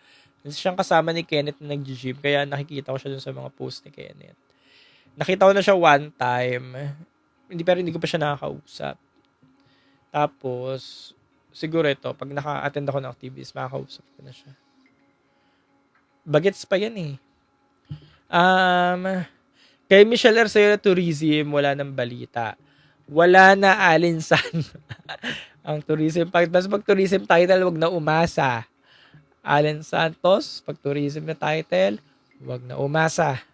Siyang kasama ni Kenneth na nag-gym. Kaya nakikita ko siya dun sa mga post ni Kenneth. Nakita ko na siya one time. Pero hindi ko pa siya nakakausap. Tapos, siguro ito, pag naka-attend ako ng activities, makakausap ko na siya. Bagets pa yan eh. Kay Michelle Arceo Tourism, wala nang balita. Wala na alinsan ang tourism. Basta pag tourism title, wag na umasa. Allen Santos, pag tourism na title, wag na umasa.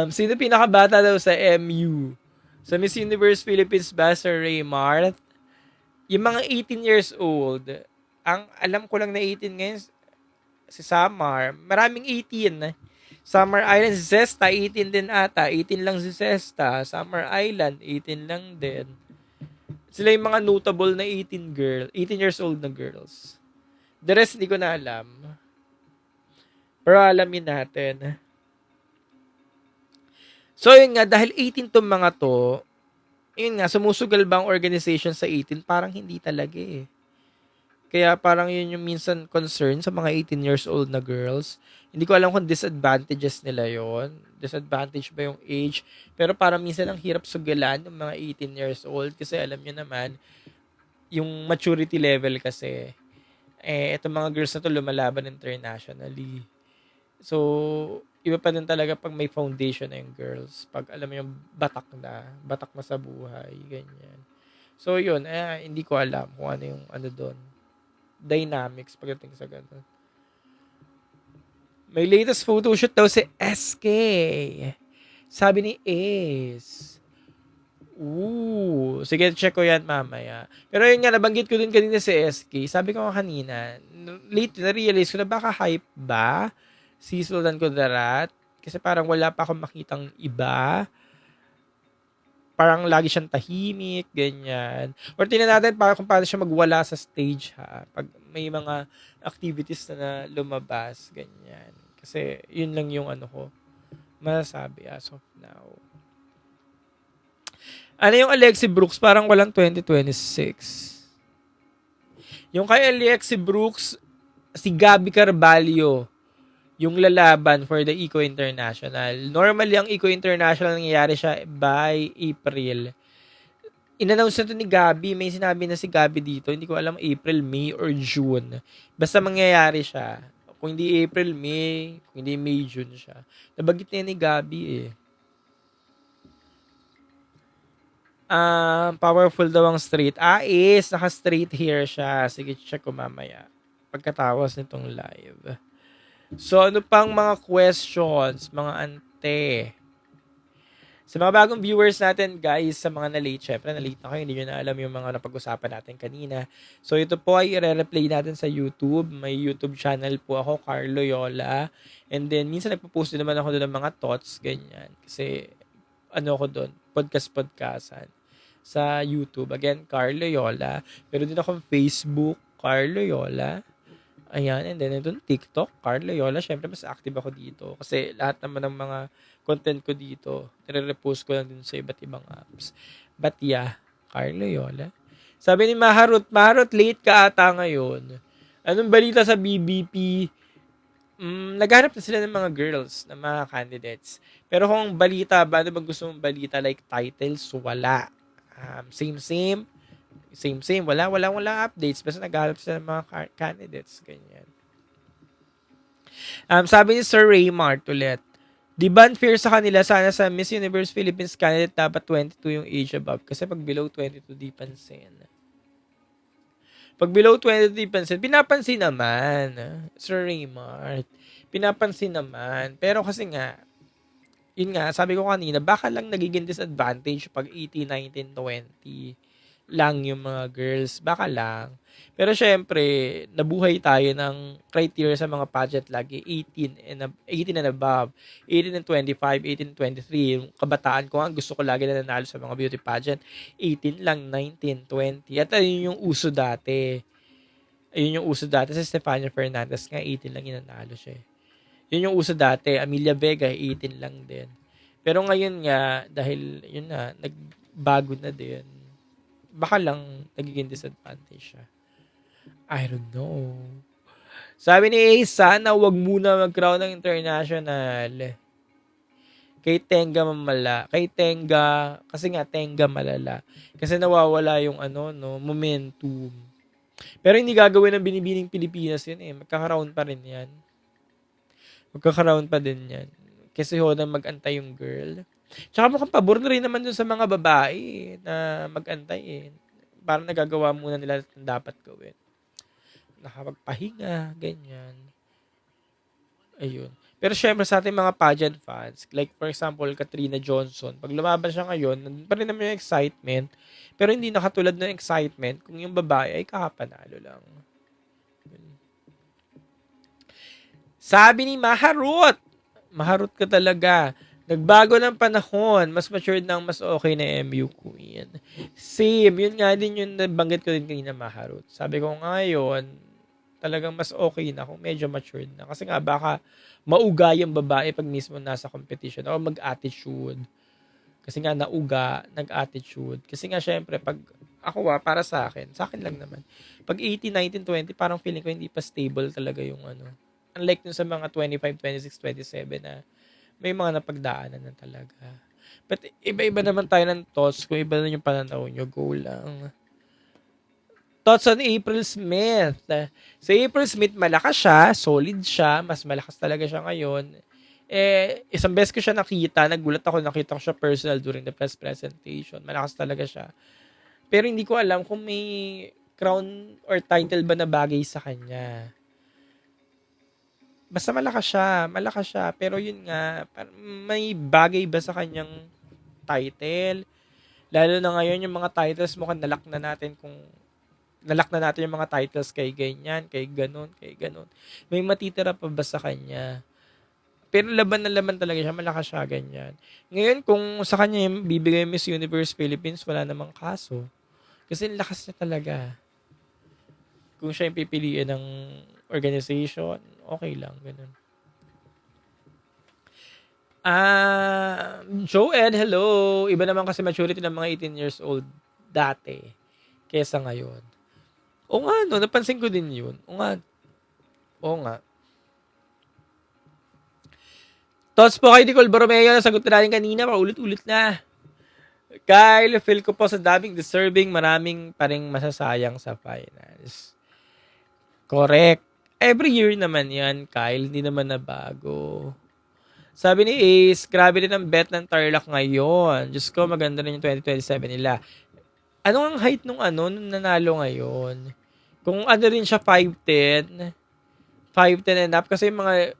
Sino pinakabata daw sa MU? Sa Miss Universe Philippines ba, Sir Raymart? Yung mga 18 years old, ang alam ko lang na 18 ngayon, si Samar, maraming 18. Summer Island, si Zesta, 18 din ata. 18 lang si Zesta. Summer Island, 18 lang din. Sila yung mga notable na 18 years old na girls. The rest, hindi ko na alam. Pero alamin natin. So, yun nga, dahil 18 tong mga to, yun nga, sumusugal ba ang organization sa 18? Parang hindi talaga eh. Kaya parang yun yung minsan concern sa mga 18 years old na girls. Hindi ko alam kung disadvantages nila yon. Disadvantage ba yung age? Pero parang minsan ang hirap sugalan ng mga 18 years old kasi alam nyo naman, yung maturity level kasi, itong mga girls na to lumalaban internationally. So, iba pa din talaga pag may foundation na yung girls. Pag alam mo yung batak na sa buhay, ganyan. So, yun, hindi ko alam kung ano yung doon. Dynamics pagdating sa ganun. May latest photoshoot daw si SK. Sabi ni Ace. Sige, check ko yan mamaya. Pero yun nga, nabanggit ko din kanina si SK. Sabi ko kanina, late na-realize ko na baka hype ba si Sultan Kudarat? Kasi parang wala pa akong makitang iba. Parang lagi siyang tahimik, ganyan. Or tingnan natin kung paano siya magwala sa stage, ha? Pag may mga activities na lumabas, ganyan. Kasi yun lang yung ko masasabi as of now. Ano yung Alexi Brooks? Parang walang 2026. Yung kay Alexi Brooks, si Gabby Carvalho, yung lalaban for the Eco International. Normally, ang Eco International nangyayari siya by April. In-announce na to ni Gabi. May sinabi na si Gabi dito. Hindi ko alam April, May, or June. Basta mangyayari siya. Kung hindi April, May. Kung hindi May, June siya. Nabagit na ni Gabi eh. Powerful daw ang straight. Is. Naka-straight hair siya. Sige, check ko mamaya. Pagkatapos nitong live. So, ano pang mga questions, mga ante? Sa mga bagong viewers natin, guys, sa mga na-late, syempre, na-late na kayo, hindi nyo na alam yung mga napag-usapan natin kanina. So, ito po ay i-replay natin sa YouTube. May YouTube channel po ako, Carl Loyola. And then, minsan nagpo-post din naman ako doon ng mga thoughts, ganyan. Kasi, ako doon, podcast-podcasan sa YouTube. Again, Carl Loyola. Pero din akong Facebook, Carl Loyola. Ayan, and then ito TikTok, Carl Loyola. Syempre, mas active ako dito. Kasi lahat naman ng mga content ko dito, nire-repost ko lang din sa iba't ibang apps. But yeah, Carl Loyola. Sabi ni Maharot, Maharot, late ka ata ngayon. Anong balita sa BBP? Naghanap na sila ng mga girls, ng mga candidates. Pero kung balita ba, ano bang gusto mong balita like titles? Wala. Same, wala updates. Basta naghanap sila ng mga candidates. Ganyan. Sabi ni Sir Raymart ulit, di ba unfair sa kanila, sana sa Miss Universe Philippines candidate dapat 22 yung age above. Kasi pag below 22, di pansin. Pag below 20, pinapansin naman, Sir Raymart. Pinapansin naman. Pero kasi nga, yun nga, sabi ko kanina, baka lang nagiging disadvantage pag 18, 19, 20 lang yung mga girls. Baka lang. Pero syempre, nabuhay tayo ng criteria sa mga pageant lagi, 18 and above, 18 and 25, 18 and 23. Yung kabataan ko nga, gusto ko lagi na nanalo sa mga beauty pageant, 18 lang, 19, 20. At ayun yung uso dati. Ayun yung uso dati sa Stefania Fernandez nga, 18 lang yung nanalo siya. Yun yung uso dati. Amelia Vega, 18 lang din. Pero ngayon nga, dahil yun na, nagbago na din, baka lang nagiging disadvantage siya. I don't know. Sabi ni Ace, sana wag muna mag-crown ng international. Kay Tenga mamala. Kay Tenga, kasi nga Tenga malala. Kasi nawawala yung momentum. Pero hindi gagawin ng binibining Pilipinas yun eh. Magkakaroon pa rin yan. Magkakaroon pa din yan. Kasi ho na mag-antay yung girl. Tsaka mukhang pabor na rin naman dun sa mga babae na mag-antay eh. Parang nagagawa muna nila ang dapat gawin. Nakapagpahinga, ganyan. Ayun. Pero syempre sa ating mga pageant fans, like for example, Katrina Johnson, pag lumaban siya ngayon, nandun pa rin naman yung excitement, pero hindi nakatulad ng excitement kung yung babae ay kakapanalo lang. Sabi ni Maharot, Maharot ka talaga. Nagbago ng panahon, mas matured na mas okay na MU Queen. Same, yun nga din yung nabanggit ko din kanina, Maharot. Sabi ko ngayon, talagang mas okay na kung medyo matured na. Kasi nga baka mauga yung babae pag mismo nasa competition o mag-attitude. Kasi nga nauga, nag-attitude. Kasi nga syempre pag ako para sa akin lang naman. Pag 18, 19, 20, parang feeling ko hindi pa stable talaga yung Unlike dun sa mga 25, 26, 27 na may mga napagdaanan na talaga. But iba-iba naman tayo ng thoughts. Kung iba na yung pananaw nyo, go lang. Thoughts on April Smith. Si April Smith, malakas siya, solid siya, mas malakas talaga siya ngayon. Isang beses ko siya nakita, nakita ko siya personal during the press presentation. Malakas talaga siya. Pero hindi ko alam kung may crown or title ba na bagay sa kanya. Basta malakas siya. Pero yun nga, may bagay ba sa kanyang title? Lalo na ngayon yung mga titles mukhang nalak na natin yung mga titles kay ganyan, kay ganon. May matitira pa ba sa kanya? Pero laban na laban talaga siya, malakas siya, ganyan. Ngayon, kung sa kanya yung bibigay Miss Universe Philippines, wala namang kaso. Kasi lakas niya talaga. Kung siya yung pipiliin ng organization, okay lang, ganun. Joed, hello. Iba naman kasi maturity ng mga 18 years old dati kesa ngayon. O nga, napansin ko din yun. O nga. Thoughts po kay Nicole Borromeo, nasagot na natin kanina, paulit-ulit na. Kyle, feel ko po sa daming deserving, maraming pa ring masasayang sa finals. Correct. Every year naman yan, Kyle. Hindi naman na bago. Sabi ni Ace, grabe din ang bet ng Tarlac ngayon. Diyos ko, maganda rin yung 2027 nila. Ano ang height nung nanalo ngayon? Kung rin siya 5'10", 5'10 and up, kasi mga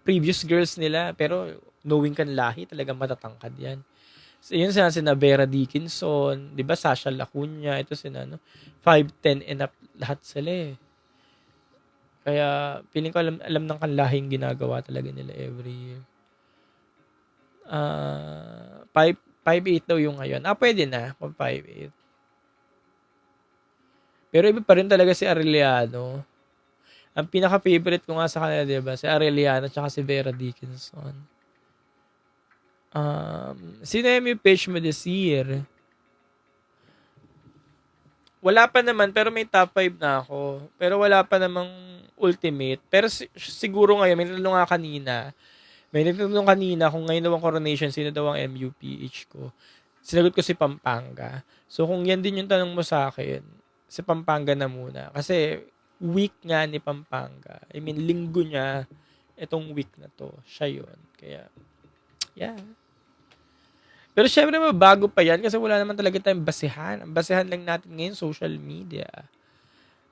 previous girls nila, pero knowing kan lahi, talagang matatangkad yan. So, yun sina Vera Dickinson, di ba, Sasha Lacuna, ito 5'10 and up, lahat sila eh. Kaya, feeling ko alam ng kanlahing ginagawa talaga nila every year. 5'8 daw yung ngayon. Pwede na, kung 5'8. Pero iba pa rin talaga si Arellano. Ang pinaka-favorite ko nga sa kanila, di ba? Si Arellano tsaka si Vera Dickinson. Sino yung page mo this year? Wala pa naman, pero may top 5 na ako. Pero wala pa namang ultimate. Pero siguro ngayon, may natanong nga kanina. May natanong kanina kung ngayon daw ang coronation, sino daw ang MUPH ko. Sinagot ko si Pampanga. So kung yan din yung tanong mo sa akin, si Pampanga na muna. Kasi week nga ni Pampanga. I mean, linggo niya, itong week na to. Siya yun. Kaya, yeah. Pero syempre bago pa yan kasi wala naman talaga tayong basehan. Ang basehan lang natin ngayon, social media.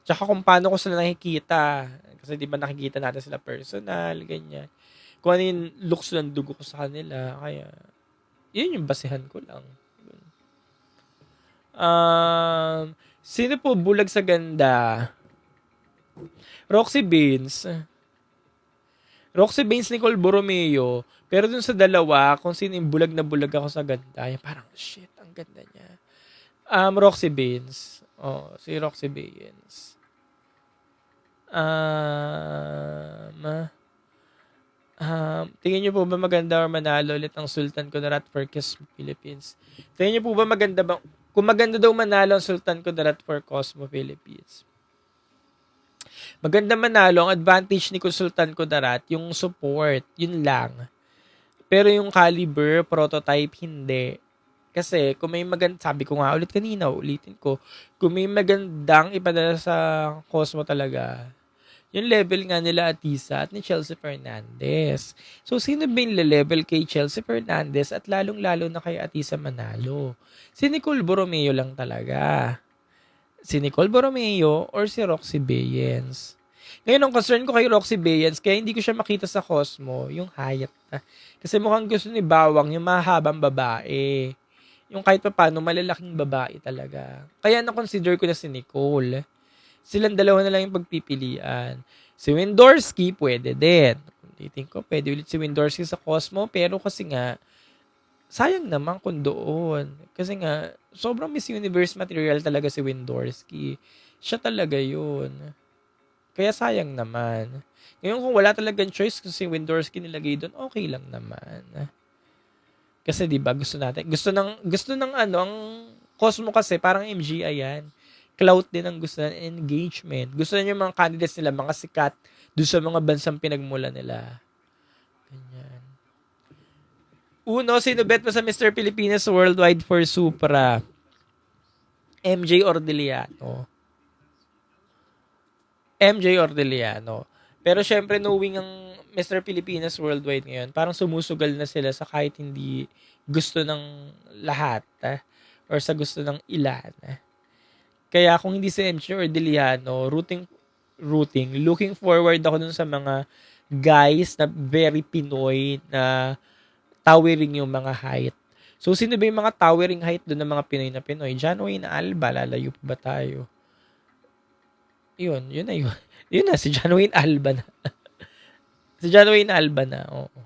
Tsaka kung paano ko sila nakikita. Kasi di ba nakikita natin sila personal, ganyan. Kung ano yung looks ng dugo ko sa kanila. Kaya, yun yung basehan ko lang. Sino po bulag sa ganda? Roxy Baines, Nicole Borromeo. Pero dun sa dalawa, kung sino yung bulag na bulag ako sa ganda, yung parang, shit, ang ganda niya. Roxy Baines. Oh, si Roxy Baines. Tingin niyo po ba maganda or manalo ulit ang Sultan Kudarat for Cosmo Philippines? Tingin niyo po ba maganda ba? Kung maganda daw manalo ang Sultan Kudarat for Cosmo Philippines. Maganda manalo, ang advantage ni Sultan Kudarat, yung support, yun lang. Pero yung caliber, prototype, hindi. Kasi kung may sabi ko nga ulit kanina, ulitin ko, kung may magandang ipadala sa Cosmo talaga, yung level nga nila Atisa at ni Chelsea Fernandez. So, sino ba yung level kay Chelsea Fernandez at lalong-lalo na kay Atisa Manalo? Si Nicole Borromeo lang talaga. Si Nicole Borromeo or si Roxy Baines. Ngayon, ang concern ko kay Roxy Baines, kaya hindi ko siya makita sa Cosmo, yung hayat. Kasi mukhang gusto ni Bawang yung mahabang babae. Yung kahit pa paano, malalaking babae talaga. Kaya na-consider ko na si Nicole. Silang dalawa na lang yung pagpipilian. Si Windorski, pwede din. Titing ko, pwede ulit si Windorski sa Cosmo, pero kasi nga, sayang naman kung doon. Kasi nga, sobrang Miss Universe material talaga si Windorski. Siya talaga yun. Kaya sayang naman. Ngayon kung wala talagang choice kung si Windorski nilagay doon, okay lang naman. Kasi 'di ba gusto ng ang Cosmo kasi parang MGI yan. Clout din ang gusto ng engagement. Gusto niya yung mga candidates nila, mga sikat doon sa mga bansang pinagmula nila. Ganyan. Uno, sino bet mo sa Mr. Pilipinas Worldwide for Supra? MJ Ordiliano. Pero syempre, knowing ang Mr. Pilipinas Worldwide ngayon, parang sumusugal na sila sa kahit hindi gusto ng lahat or sa gusto ng ilan. Kaya kung hindi si MJ Ordiliano, looking forward ako dun sa mga guys na very Pinoy na towering yung mga height. So, sino ba yung mga towering height doon ng mga Pinoy na Pinoy? John Wayne Alba, lalayo pa ba tayo? Yun na yun. Yun na, si John Wayne Alba na. Oo.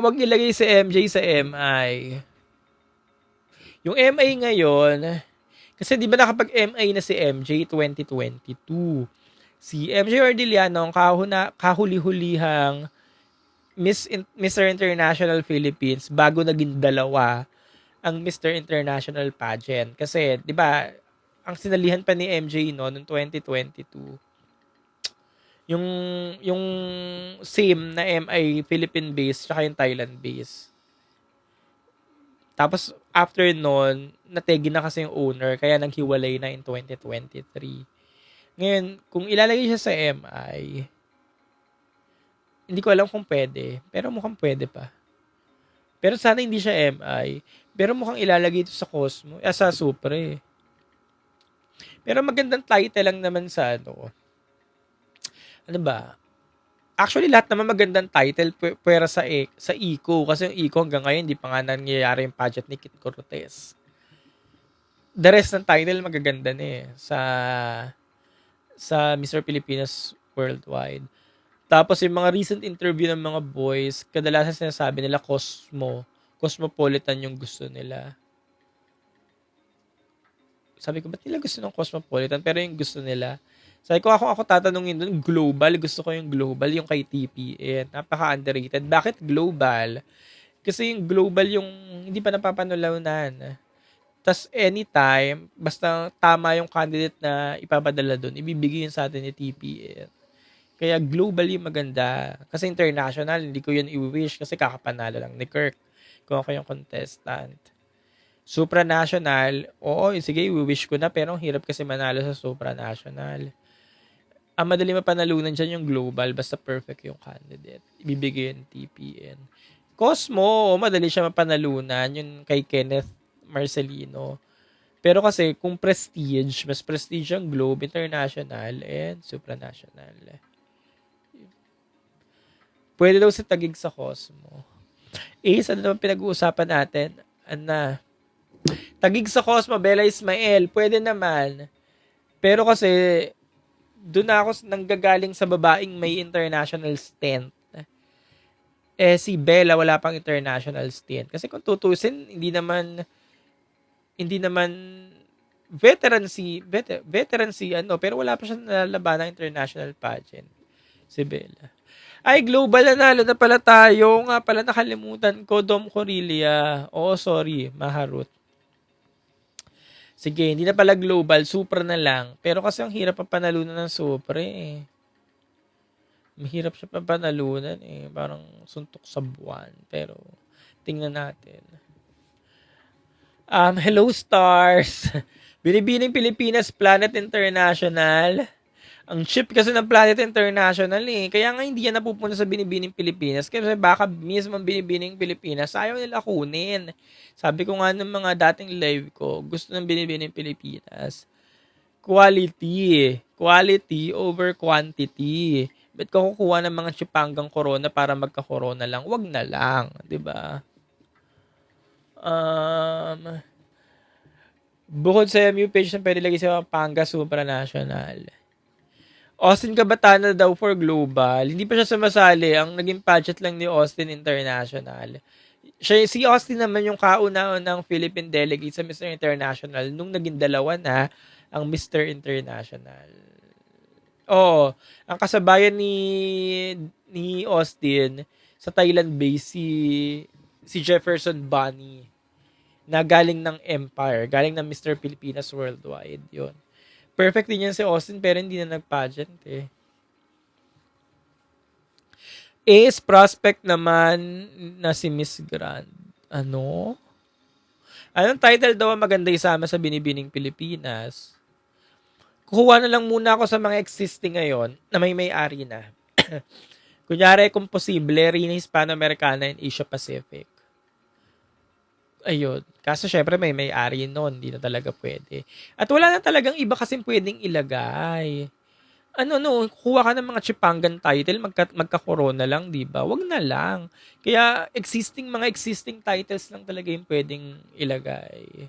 Wag nilagay si MJ sa MI. Yung MI ngayon, kasi di ba nakapag-MI na si MJ 2022. Si MJ Ordiliano, ang kahuli-hulihang Mr. International Philippines bago naging dalawa ang Mr. International pageant. Kasi, di ba, ang sinalihan pa ni MJ noong 2022, yung same na MI Philippine base tsaka yung Thailand base. Tapos, after noon, nategi na kasi yung owner, kaya naghiwalay na in 2023. Ngayon, kung ilalagay siya sa MI, hindi ko alam kung pwede, pero mukhang pwede pa. Pero sana hindi siya MI, pero mukhang ilalagay ito sa Cosmo, sa Supra eh. Pero magandang title lang naman sa ano ba? Actually, lahat naman magandang title pwera sa Eco. Kasi yung Eco hanggang ngayon, hindi pa nga nangyayari yung pageant ni Kit Cortez. The rest ng title magaganda na eh. Sa Mr. Pilipinas Worldwide. Tapos yung mga recent interview ng mga boys, kadalasan sinasabi nila Cosmopolitan yung gusto nila. Sabi ko, ba't nila gusto ng Cosmopolitan? Pero yung gusto nila, Sabi ko, ako tatanungin dun, global. Gusto ko yung global, yung kay TPN. Napaka-underrated. Bakit global? Kasi yung global yung hindi pa napapanulunan. Tas anytime, basta tama yung candidate na ipapadala dun, ibibigay yun sa atin ni TPN. Kaya global yung maganda. Kasi international, hindi ko yun i-wish kasi kakapanalo lang ni Kirk kung ako yung contestant. Supranational, oo, sige, i-wish ko na pero ang hirap kasi manalo sa supranational. Ang madali mapanalunan dyan yung global, basta perfect yung candidate. Ibibigay yung TPN. Cosmo, madali siya mapanalunan, yung kay Kenneth Marcelino. Pero kasi kung prestige, mas prestige ang Globe, International, and Supranational. Pwede daw si Tagig sa Cosmo. Ace, ano naman pinag-uusapan natin? Ana, Tagig sa Cosmo, Bella Ismael, pwede naman. Pero kasi, doon ako nanggagaling sa babaeng may international stint. Si Bella wala pang international stint. Kasi kung tutusin, hindi naman veteran si ano, pero wala pa siya nalalaban ng international pageant. Si Bella. Ay, global nanalo na pala tayo. Nga pala nakalimutan ko, Dom Corilla. Oo, sorry, Maharut. Sige, hindi na pala global, super na lang. Pero kasi ang hirap pa panalunan ng super eh. Mahirap siya pa panalunan eh. Parang suntok sa buwan. Pero, tingnan natin. Hello stars. Binibining Pilipinas, Planet International. Ang chip kasi ng Planet International eh. Kaya nga hindi yan napupunta sa Binibining Pilipinas. Kasi baka mismo ang Binibining Pilipinas, ayaw nila kunin. Sabi ko nga ng mga dating live ko, gusto ng Binibining Pilipinas. Quality. Quality over quantity. Ba't ka kukuha ng mga chipanggang corona para magka-corona lang? Wag na lang. 'Di ba? Bukod sa MU page na pwede lagi sa Panga Supranational. Austin Cabatana daw for global. Hindi pa siya sumasali. Ang naging pageant lang ni Austin International. Si Austin naman yung kauna-unang Philippine delegate sa Mr. International nung naging dalawa na ang Mr. International. Oo. Ang kasabayan ni Austin sa Thailand base si Jefferson Bunny na galing ng Empire, galing ng Mr. Pilipinas Worldwide. Yun. Perfect din yan si Austin pero hindi na nag-pageant eh. Ace prospect naman na si Miss Grand. Ano? Anong title daw ang maganda isama sa Binibining Pilipinas? Kukuha na lang muna ako sa mga existing ngayon na may-ari na. Kunyari, kung posible, Rina Hispano-Americana and Asia Pacific. Ayun. Kaso syempre may-ari noon, hindi na talaga pwede. At wala na talagang iba kasing pwedeng ilagay. Kuha ka ng mga Chipangan title, magka-corona lang, di ba? Wag na lang. Kaya mga existing titles lang talaga yung pwedeng ilagay.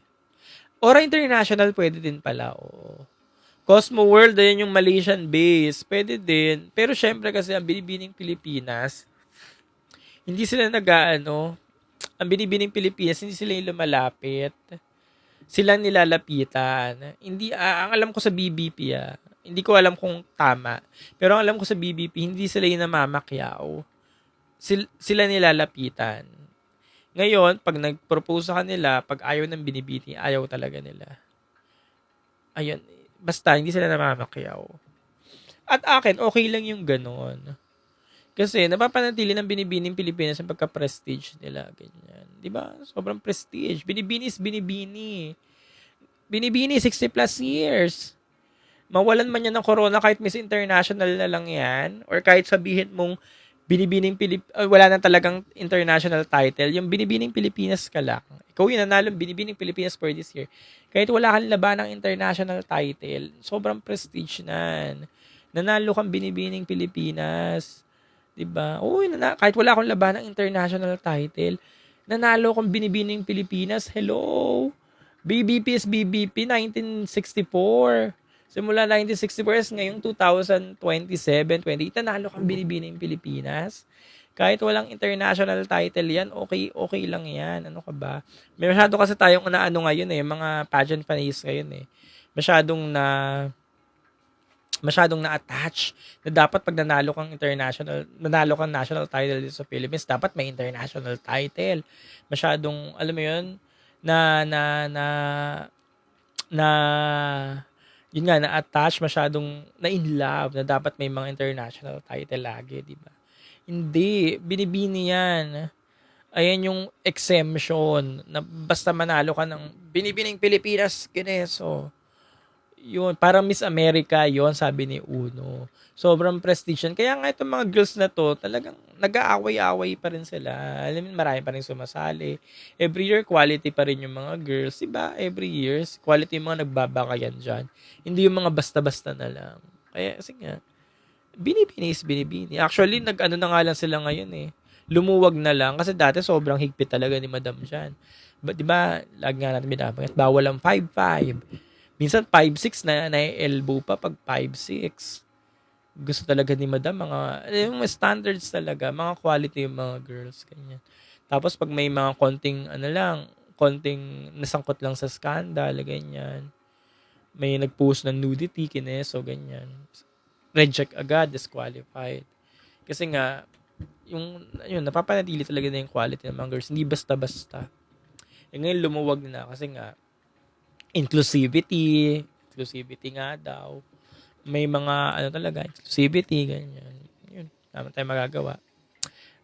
Ora International pwede din pala, oh. Cosmo World, ayun yung Malaysian base. Pwede din. Pero syempre kasi ang Binibining Pilipinas, hindi sila ang Binibining Pilipinas, hindi sila yung lumalapit. Silang nilalapitan. Hindi, ang alam ko sa BBP, hindi ko alam kung tama. Pero ang alam ko sa BBP, hindi sila yung namamakyaw. Sila nilalapitan. Ngayon, pag nag-propose sa kanila, pag ayaw ng binibining, ayaw talaga nila. Ayun. Basta, hindi sila namamakyaw. At akin, okay lang yung ganon. Kasi napapanatili ng Binibining Pilipinas ang pagka-prestige nila. Ganyan. Diba? Sobrang prestige. Binibini is binibini. Binibini, 60 plus years. Mawalan man yan ng corona kahit Miss International na lang yan. Or kahit sabihin mong wala na talagang international title. Yung Binibining Pilipinas ka lang. Ikaw yung nanalo Binibining Pilipinas for this year. Kahit wala kang laban ng international title, sobrang prestige na. Nanalo kang Binibining Pilipinas. Diba? Kahit wala akong laban ng international title, nanalo akong Binibining Pilipinas. Hello! BBP is BBP 1964. Simula 1964 ngayong 2027, 28, nanalo kang Binibining Pilipinas. Kahit walang international title yan, okay lang yan. Ano ka ba? May masyado kasi tayong ngayon mga pageant fans ngayon eh. Masyadong masyadong na-attach na dapat pag nanalo kang national title dito sa Philippines, dapat may international title. Masyadong, alam mo yun, na, na, na, na, yun nga, na-attach, masyadong na-in love, na dapat may mga international title lagi, di ba? Hindi, binibini yan. Ayan yung exemption, na basta manalo ka ng binibining Pilipinas, Kineso. Yun, parang Miss America yon sabi ni Uno. Sobrang prestige yan. Kaya nga itong mga girls na to, talagang nag-aaway-away pa rin sila. Alam mo, marami pa rin sumasali. Every year, quality pa rin yung mga girls. Diba? Every year, quality yung mga nagbabakayan dyan. Hindi yung mga basta-basta na lang. Kaya, kasi nga, binibini is binibini. Actually, nag-ano na nga lang sila ngayon eh. Lumuwag na lang. Kasi dati, sobrang higpit talaga ni Madam dyan. Diba, lagi nga natin binabanggit, bawal ang 5'5". Minsan 5'6" na elbow pa pag 5'6". Gusto talaga ni Madam mga yung standards talaga, mga quality yung mga girls ganyan. Tapos pag may mga konting nasangkot lang sa scandal ganyan. May nag-post ng nudity Kineso ganyan. Reject agad, disqualified. Kasi nga yung napapanatili talaga na yung quality ng mga girls, hindi basta-basta. Ngayon lumuwag na kasi nga inclusivity nga daw. May mga talaga, inclusivity, ganyan. Yun, naman tayo magagawa.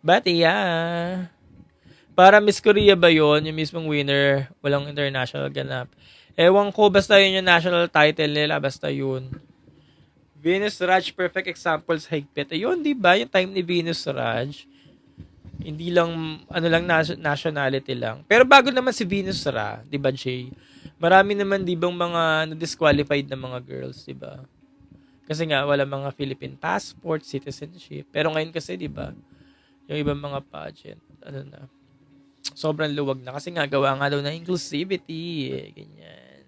But yeah, para Miss Korea ba yun, yung mismong winner, walang international ganap. Ewan ko, basta yun yung national title nila, basta yun. Venus Raj, perfect example sa higpit. Ayun, di ba? Yung time ni Venus Raj, hindi lang, nationality lang. Pero bago naman si Venus Ra, di ba, Jay? Marami naman di bang mga na-disqualified na mga girls, di ba? Kasi nga wala mga Philippine passport, citizenship. Pero ngayon kasi, di ba? Yung ibang mga pageant, sobrang luwag na kasi nga gawa nga daw na inclusivity, ganyan.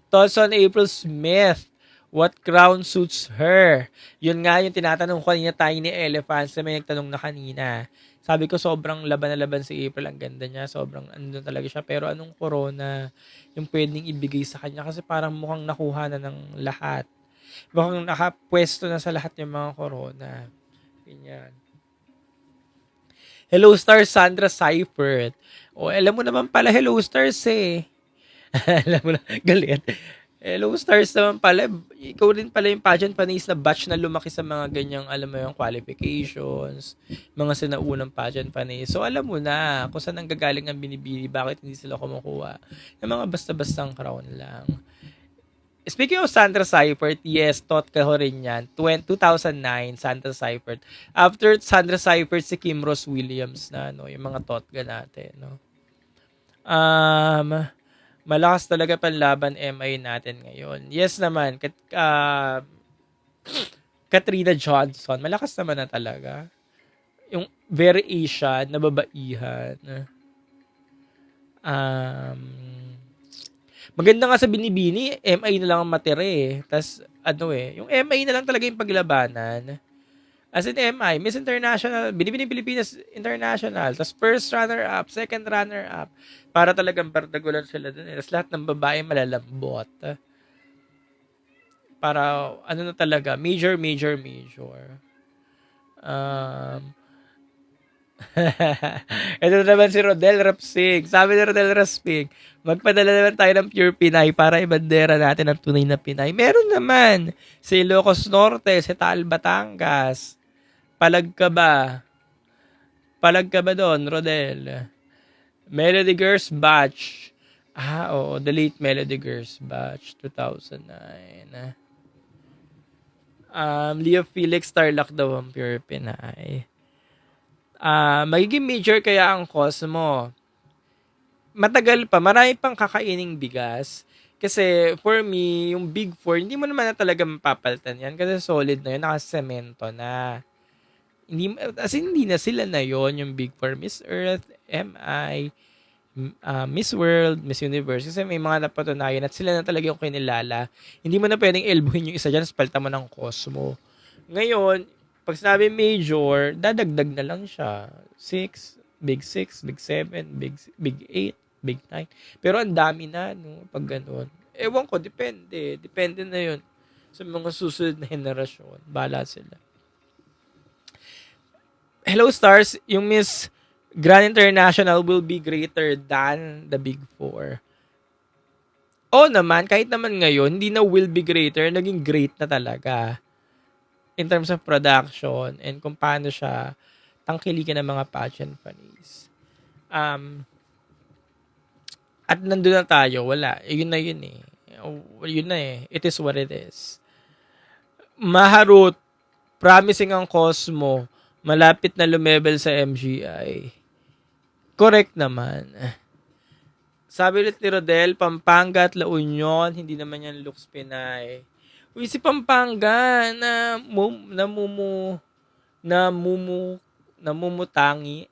Thoughts on April Smith? What crown suits her? Yun nga yung tinatanong ko kanina tayo ni Elephants na may nagtanong na kanina. Sabi ko sobrang laban na laban si April. Ang ganda niya. Sobrang talaga siya. Pero anong corona yung pwedeng ibigay sa kanya? Kasi parang mukhang nakuha na ng lahat. Mukhang nakapwesto na sa lahat yung mga corona. Ganyan. Hello Stars, Sandra Seifert. O, alam mo naman pala, Hello Stars eh. Alam mo na, galit. Hello Stars naman pala, ikaw rin pala yung pageant panais na batch na lumaki sa mga ganyang, alam mo yung qualifications, mga sinaunang pageant panais. So alam mo na kung saan ang gagaling ang binibili, bakit hindi sila kumukuha ng mga basta-bastang crown lang. Speaking of Sandra Seifert, yes, thought ka ho rin yan. 2009, Sandra Seifert. After Sandra Seifert, si Kim Rose Williams na, yung mga thought ka natin, malakas talaga panlaban MI natin ngayon. Yes naman, Katrina Johnson, malakas naman na talaga. Yung very Asian, nababaihan. Maganda nga sa binibini, MI na lang ang matira eh. Tas yung MI na lang talaga yung paglabanan. As in MI, Miss International, Binibining Pilipinas International, tas first runner-up, second runner-up, para talagang bardagulan sila dun. Tas lahat ng babae malalambot. Para, na talaga, major. Ito naman si Rodel Rapsig. Sabi ni Rodel Rapsig, magpadala naman tayo ng Pure Pinay para ibandera natin ang tunay na Pinay. Meron naman. Si Ilocos Norte, si Taal Batangas. Palag ka ba? Palag ka ba doon, Rodel? Melody Girls Batch. Oo, the late Melody Girls Batch, 2009. Leo Felix Tarlac daw ang Pure Pinay. Magiging major kaya ang Cosmo. Matagal pa, marami pang kakaining bigas. Kasi for me, yung Big Four, hindi mo naman na talaga mapapalitan yan kasi solid na yun, nakasemento na. Hindi na sila na yon yung Big Four, Miss Earth, MI, Miss World, Miss Universe. Kasi may mga napatunayan at sila na talaga yung kinilala. Hindi mo na pwedeng elbowin yung isa dyan, palta mo ng Cosmo. Ngayon, pag sinabi major, dadagdag na lang siya. 6, Big 6, Big 7, Big 8, Big 9. Pero ang dami na, pag ganun. Ewan ko, depende. Depende na yun. sa mga susunod na henerasyon. Bahala sila. Hello Stars, yung Miss Grand International will be greater than the Big Four. Oo naman, kahit naman ngayon, hindi na will be greater, naging great na talaga. In terms of production and kung paano siya tangkilikan ng mga pageant fans. At nandun na tayo, wala. Yun na yun eh. Yun na eh. It is what it is. Maharot, promising ang Cosmo, malapit na lumebel sa MGI. Correct naman. Sabi ulit ni Rodel, Pampanga at La Union, hindi naman yan looks Pinay. Uy, si Pampanga na namumutangi.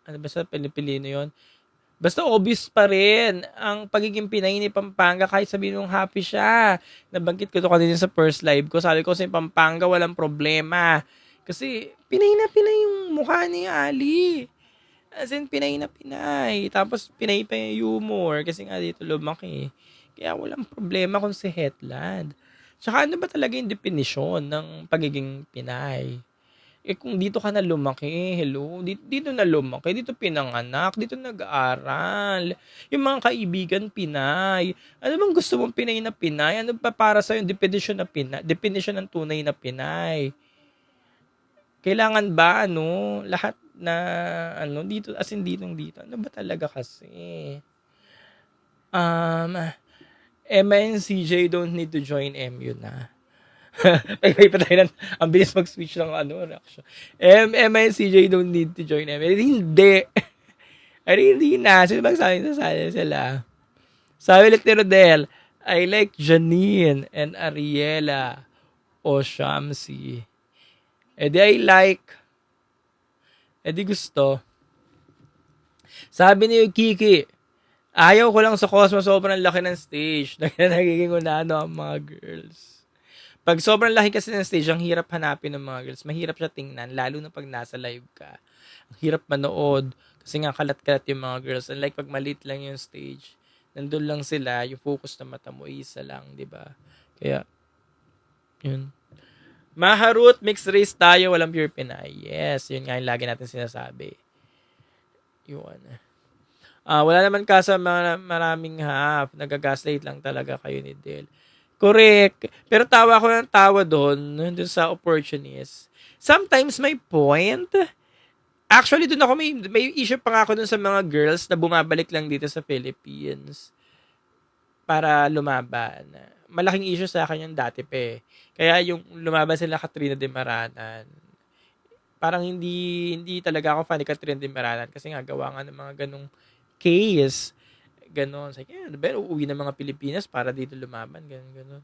Ano ba sa Pilipino yon? Basta obvious pa rin ang pagiging Pinay ni Pampanga kahit sabihin nung happy siya. Nabanggit ko to kanina sa first live ko. Sabi ko sa Pampanga walang problema. Kasi Pinay na Pinay yung mukha ni Ali. As in, Pinay na Pinay. Tapos, Pinay pa yung humor. Kasi nga dito lumaki. Kaya walang problema kung si Hetland. Tsaka ano ba talaga yung definisyon ng pagiging Pinay? Eh kung dito ka na lumaki, hello, dito na lumaki, dito pinanganak, dito nag-aaral. Yung mga kaibigan Pinay. Ano bang gusto mong Pinay na Pinay? Ano pa para sa yung definition na Pinay? Definition ng tunay na Pinay. Kailangan ba lahat na dito as in dito. Ano ba talaga kasi? Emma and CJ don't need to join MU na. Ay, patay na. Ang bilis mag-switch ng reaction. Emma and CJ don't need to join MU. Hindi. Hindi na. Sino magsabi sila? Sabi ulit ni Rodel, I like Janine and Ariela o Shamsi. I like. Gusto. Sabi ni Kiki, ayaw ko lang sa Cosmo sobrang laki ng stage. Nagiging unano ang mga girls. Pag sobrang laki kasi ng stage, ang hirap hanapin ng mga girls. Mahirap siya tingnan, lalo na pag nasa live ka. Ang hirap manood. Kasi nga kalat-kalat yung mga girls. And like pag maliit lang yung stage, nandun lang sila, yung focus na mata mo, isa lang, di ba? Kaya, yun. Maharut, mixed race tayo, walang pure Pinay. Yes, yun nga yung lagi natin sinasabi. Yun. Wala naman kaso maraming half. Nagagaslight lang talaga kayo ni Del. Correct. Pero tawa ko ng tawa doon sa opportunist. Sometimes may point. Actually, doon ako may issue pa nga ako doon sa mga girls na bumabalik lang dito sa Philippines para lumaban. Malaking issue sa akin yung dati pa eh. Kaya yung lumaban sila Katrina de Maranan, parang hindi talaga ako fan ni Katrina de Maranan kasi nga gawa nga ng mga ganong case. Ganon. Like, pero uwi ng mga Pilipinas para dito lumaban. Ganon.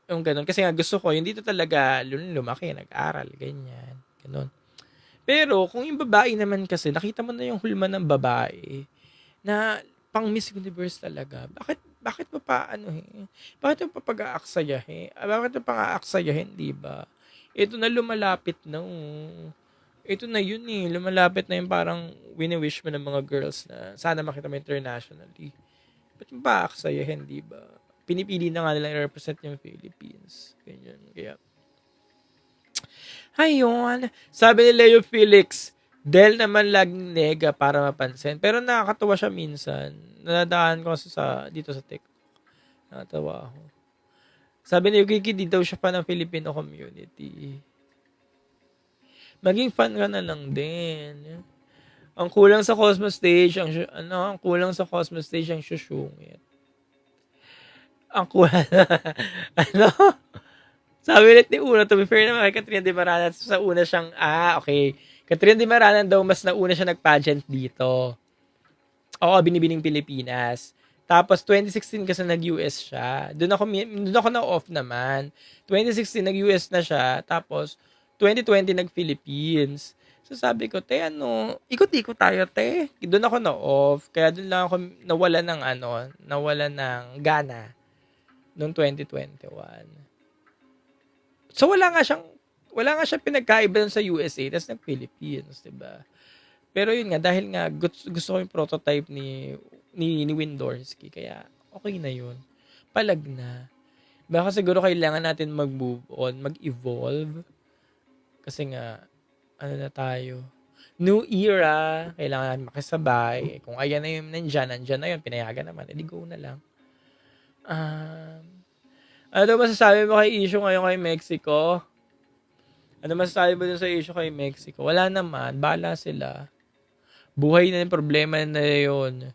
Yung ganon. Kasi nga gusto ko, yung dito talaga lumaki, nag-aral, ganyan. Ganon. Pero kung yung babae naman kasi, nakita mo na yung hulma ng babae na pang Miss Universe talaga. Bakit mo pa Bakit mo pa pag-aaksayahin? Bakit mo pa aaksayahin, di ba? Ito na lumalapit na. Ito na yun eh. Lumalapit na yung parang wini-wish mo ng mga girls na sana makita mo internationally. Ba't mo pa aaksayahin, di ba? Pinipili na nga nilang i-represent yung Philippines. Ganyan. Kaya, ayun. Sabi ni Leo Felix, Del naman laging nega para mapansin. Pero nakakatawa siya minsan. Nadadaan ko kasi dito sa TikTok. Nakatawa ako. Sabi ni Yukiki, di daw siya pa ng Filipino community. Maging fan ka na lang din. Ang kulang sa Cosmo Stage, ang kulang sa Cosmo Stage ang syusyungit. Ang kulang, Sabi ulit ni Una, to be fair naman kay Katrina de Maranan, sa una siyang, okay. Katrina de Maranan daw, mas nauna siya nag-pageant dito. Oo, binibining Pilipinas. Tapos, 2016 kasi nag-US siya. Doon ako na-off naman. 2016 nag-US na siya. Tapos, 2020 nag-Philippines. So, sabi ko, ikot-ikot tayo, te. Doon ako na-off. Kaya doon lang ako nawala ng gana noong 2021. So, wala nga siyang pinagkaiba sa USA, tapos nag-Philippines, diba? Pero yun nga, dahil nga gusto ko yung prototype ni Windorsky, kaya okay na yun. Palag na. Baka siguro kailangan natin mag-move on, mag-evolve. Kasi nga, ano na tayo? New era, kailangan natin makisabay. Kung ayan na yung nandyan na yun, pinayagan naman, edi go na lang. Ano masasabi mo kay issue ngayon kay Mexico? Ano masasabi mo dun sa issue kay Mexico? Wala naman, bala sila. Buhay na yung problema na yun.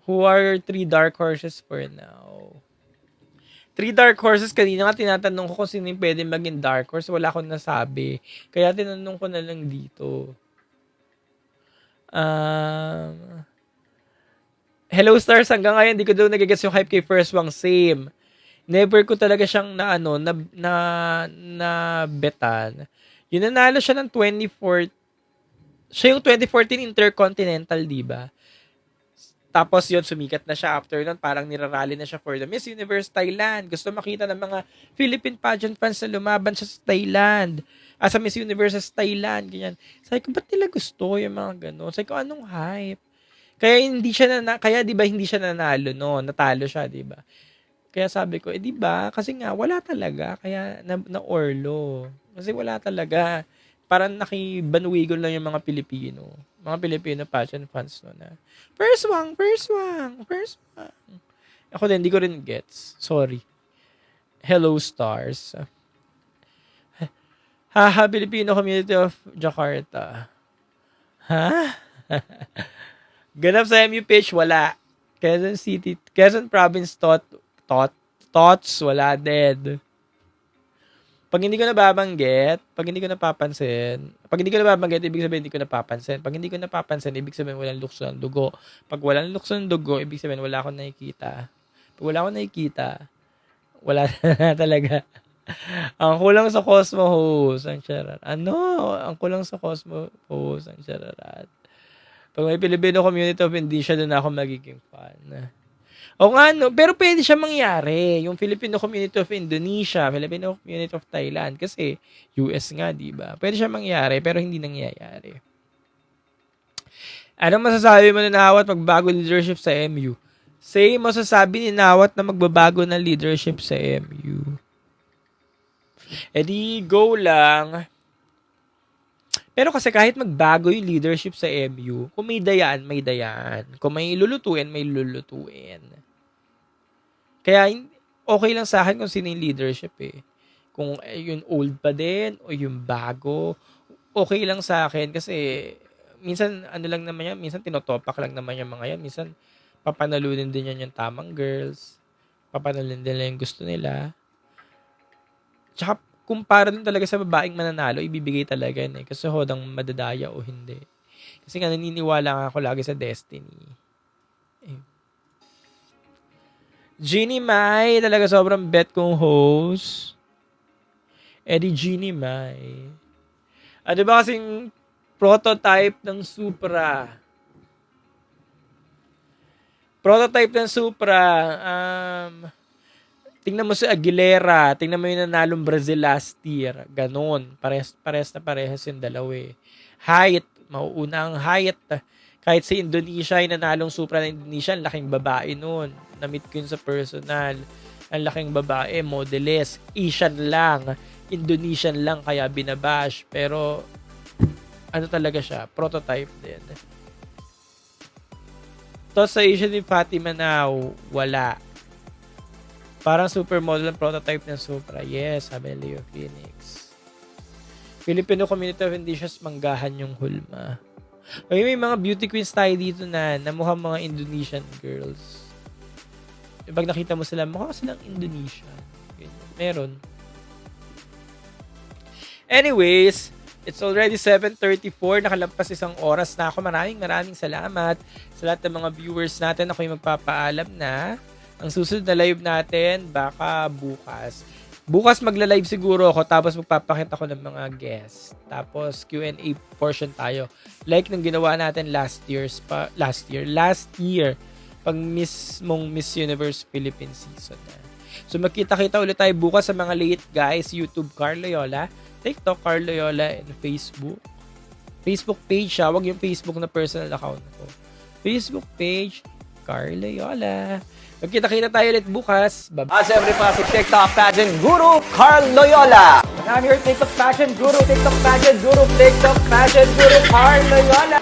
Who are your 3 dark horses for now? 3 dark horses, kanina nga tinatanong ko kung sino yung pwede maging dark horse. Wala akong nasabi. Kaya tinanong ko na lang dito. Hello Stars, hanggang ngayon hindi ko daw nagigets yung hype kay First Wang. Same. Never ko talaga siyang na betan. Yun, nanalo siya ng 2014. Siya yung 2014 Intercontinental, di ba? Tapos yun, sumikat na siya after nun. Parang nirarally na siya for the Miss Universe Thailand. Gusto makita ng mga Philippine pageant fans na lumaban siya sa Thailand. Sa Miss Universe sa Thailand. Ganyan. Sabi ko, ba't nila gusto yung mga gano'n? Sabi ko, anong hype? Kaya hindi siya kaya 'di ba hindi siya nanalo no, natalo siya, 'di ba? Kaya sabi ko, 'di ba? Kasi nga wala talaga, kaya na orlo. Kasi wala talaga. Parang nakibanwigon lang yung mga Pilipino. Mga Filipino passion fans no na. First one. Ako din, hindi ko rin gets. Sorry. Hello Stars. Haha, Filipino Community of Jakarta. Ha? Ganap sa MU page, wala. Quezon City, Quezon Province Tots, wala dead. Pag hindi ko nababanggit, pag hindi ko napapansin, ibig sabihin hindi ko napapansin. Pag hindi ko napapansin, ibig sabihin walang lukso ng dugo. Pag walang lukso ng dugo, ibig sabihin wala akong nakikita. Pag wala akong nakikita, wala na talaga. Ang kulang sa Cosmo host, ang chararat. Ang kulang sa Cosmo host, ang chararat. Pag may Filipino Community of Indonesia, doon ako magiging fan. O nga, no? Pero pwede siya mangyari. Yung Filipino Community of Indonesia, Filipino Community of Thailand. Kasi US nga, di ba? Pwede siya mangyari, pero hindi nangyayari. Anong masasabi mo na Nawat magbago leadership sa MU? Same masasabi ni Nawat na magbabago ng leadership sa MU. E di, go lang. Pero kasi kahit magbago yung leadership sa MU, kung may dayaan, may dayaan. Kung may lulutuin, may lulutuin. Kaya okay lang sa akin kung sino yung leadership eh. Kung yung old pa din o yung bago, okay lang sa akin kasi minsan ano lang naman yan, minsan tinotopak lang naman yung mga yan. Minsan papanalunin din yan yung tamang girls. Papanalunin din lang yung gusto nila. Tsaka kung para din talaga sa babaeng mananalo, ibibigay talaga yun eh. Kasi hodang madadaya o hindi. Kasi nga naniniwala ako lagi sa destiny. Eh. Jeannie Mai, talaga sobrang bet kong host. Eddie Jeannie Mai. Ano ba kasing prototype ng Supra? Prototype ng Supra, tingnan mo si Aguilera, tingnan mo yung nanalong Brazil last year. Ganon. Parehas yung dalawa eh. Height, mauuna ang height. Kahit si Indonesia, yung nanalong Supra ng Indonesia, ang laking babae nun. Na-meet ko yun sa personal. Ang laking babae, modelist. Asian lang. Indonesian lang, kaya binabash. Pero, ano talaga siya? Prototype din. To sa Asian ni Fatima now, wala. Parang supermodel ang prototype ng Supra. Yes, sabi Leo Phoenix. Filipino Community of Indonesia's manggahan yung hulma. Okay, may mga beauty queens tayo dito na mukhang mga Indonesian girls. Pag nakita mo sila, mukha silang Indonesian. Meron. Anyways, it's already 7:34. Nakalampas isang oras na ako. Maraming salamat sa lahat ng mga viewers natin. Ako yung magpapaalam na. Ang susunod na live natin, baka bukas. Bukas magla-live siguro ako, tapos magpapakita ko ng mga guests. Tapos Q&A portion tayo. Like nung ginawa natin last year. Pag Miss Universe Philippines season na. So magkita-kita ulit tayo bukas sa mga late guys. YouTube Carl Loyola, TikTok Carl Loyola, and Facebook. Facebook page siya, wag yung Facebook na personal account ko. Facebook page, Carl Loyola. Magkita-kita tayo ulit bukas. Bye. At syempre pa si TikTok pageant guru, Carl Loyola. And I'm your TikTok pageant guru, TikTok pageant guru, TikTok pageant guru, Carl Loyola.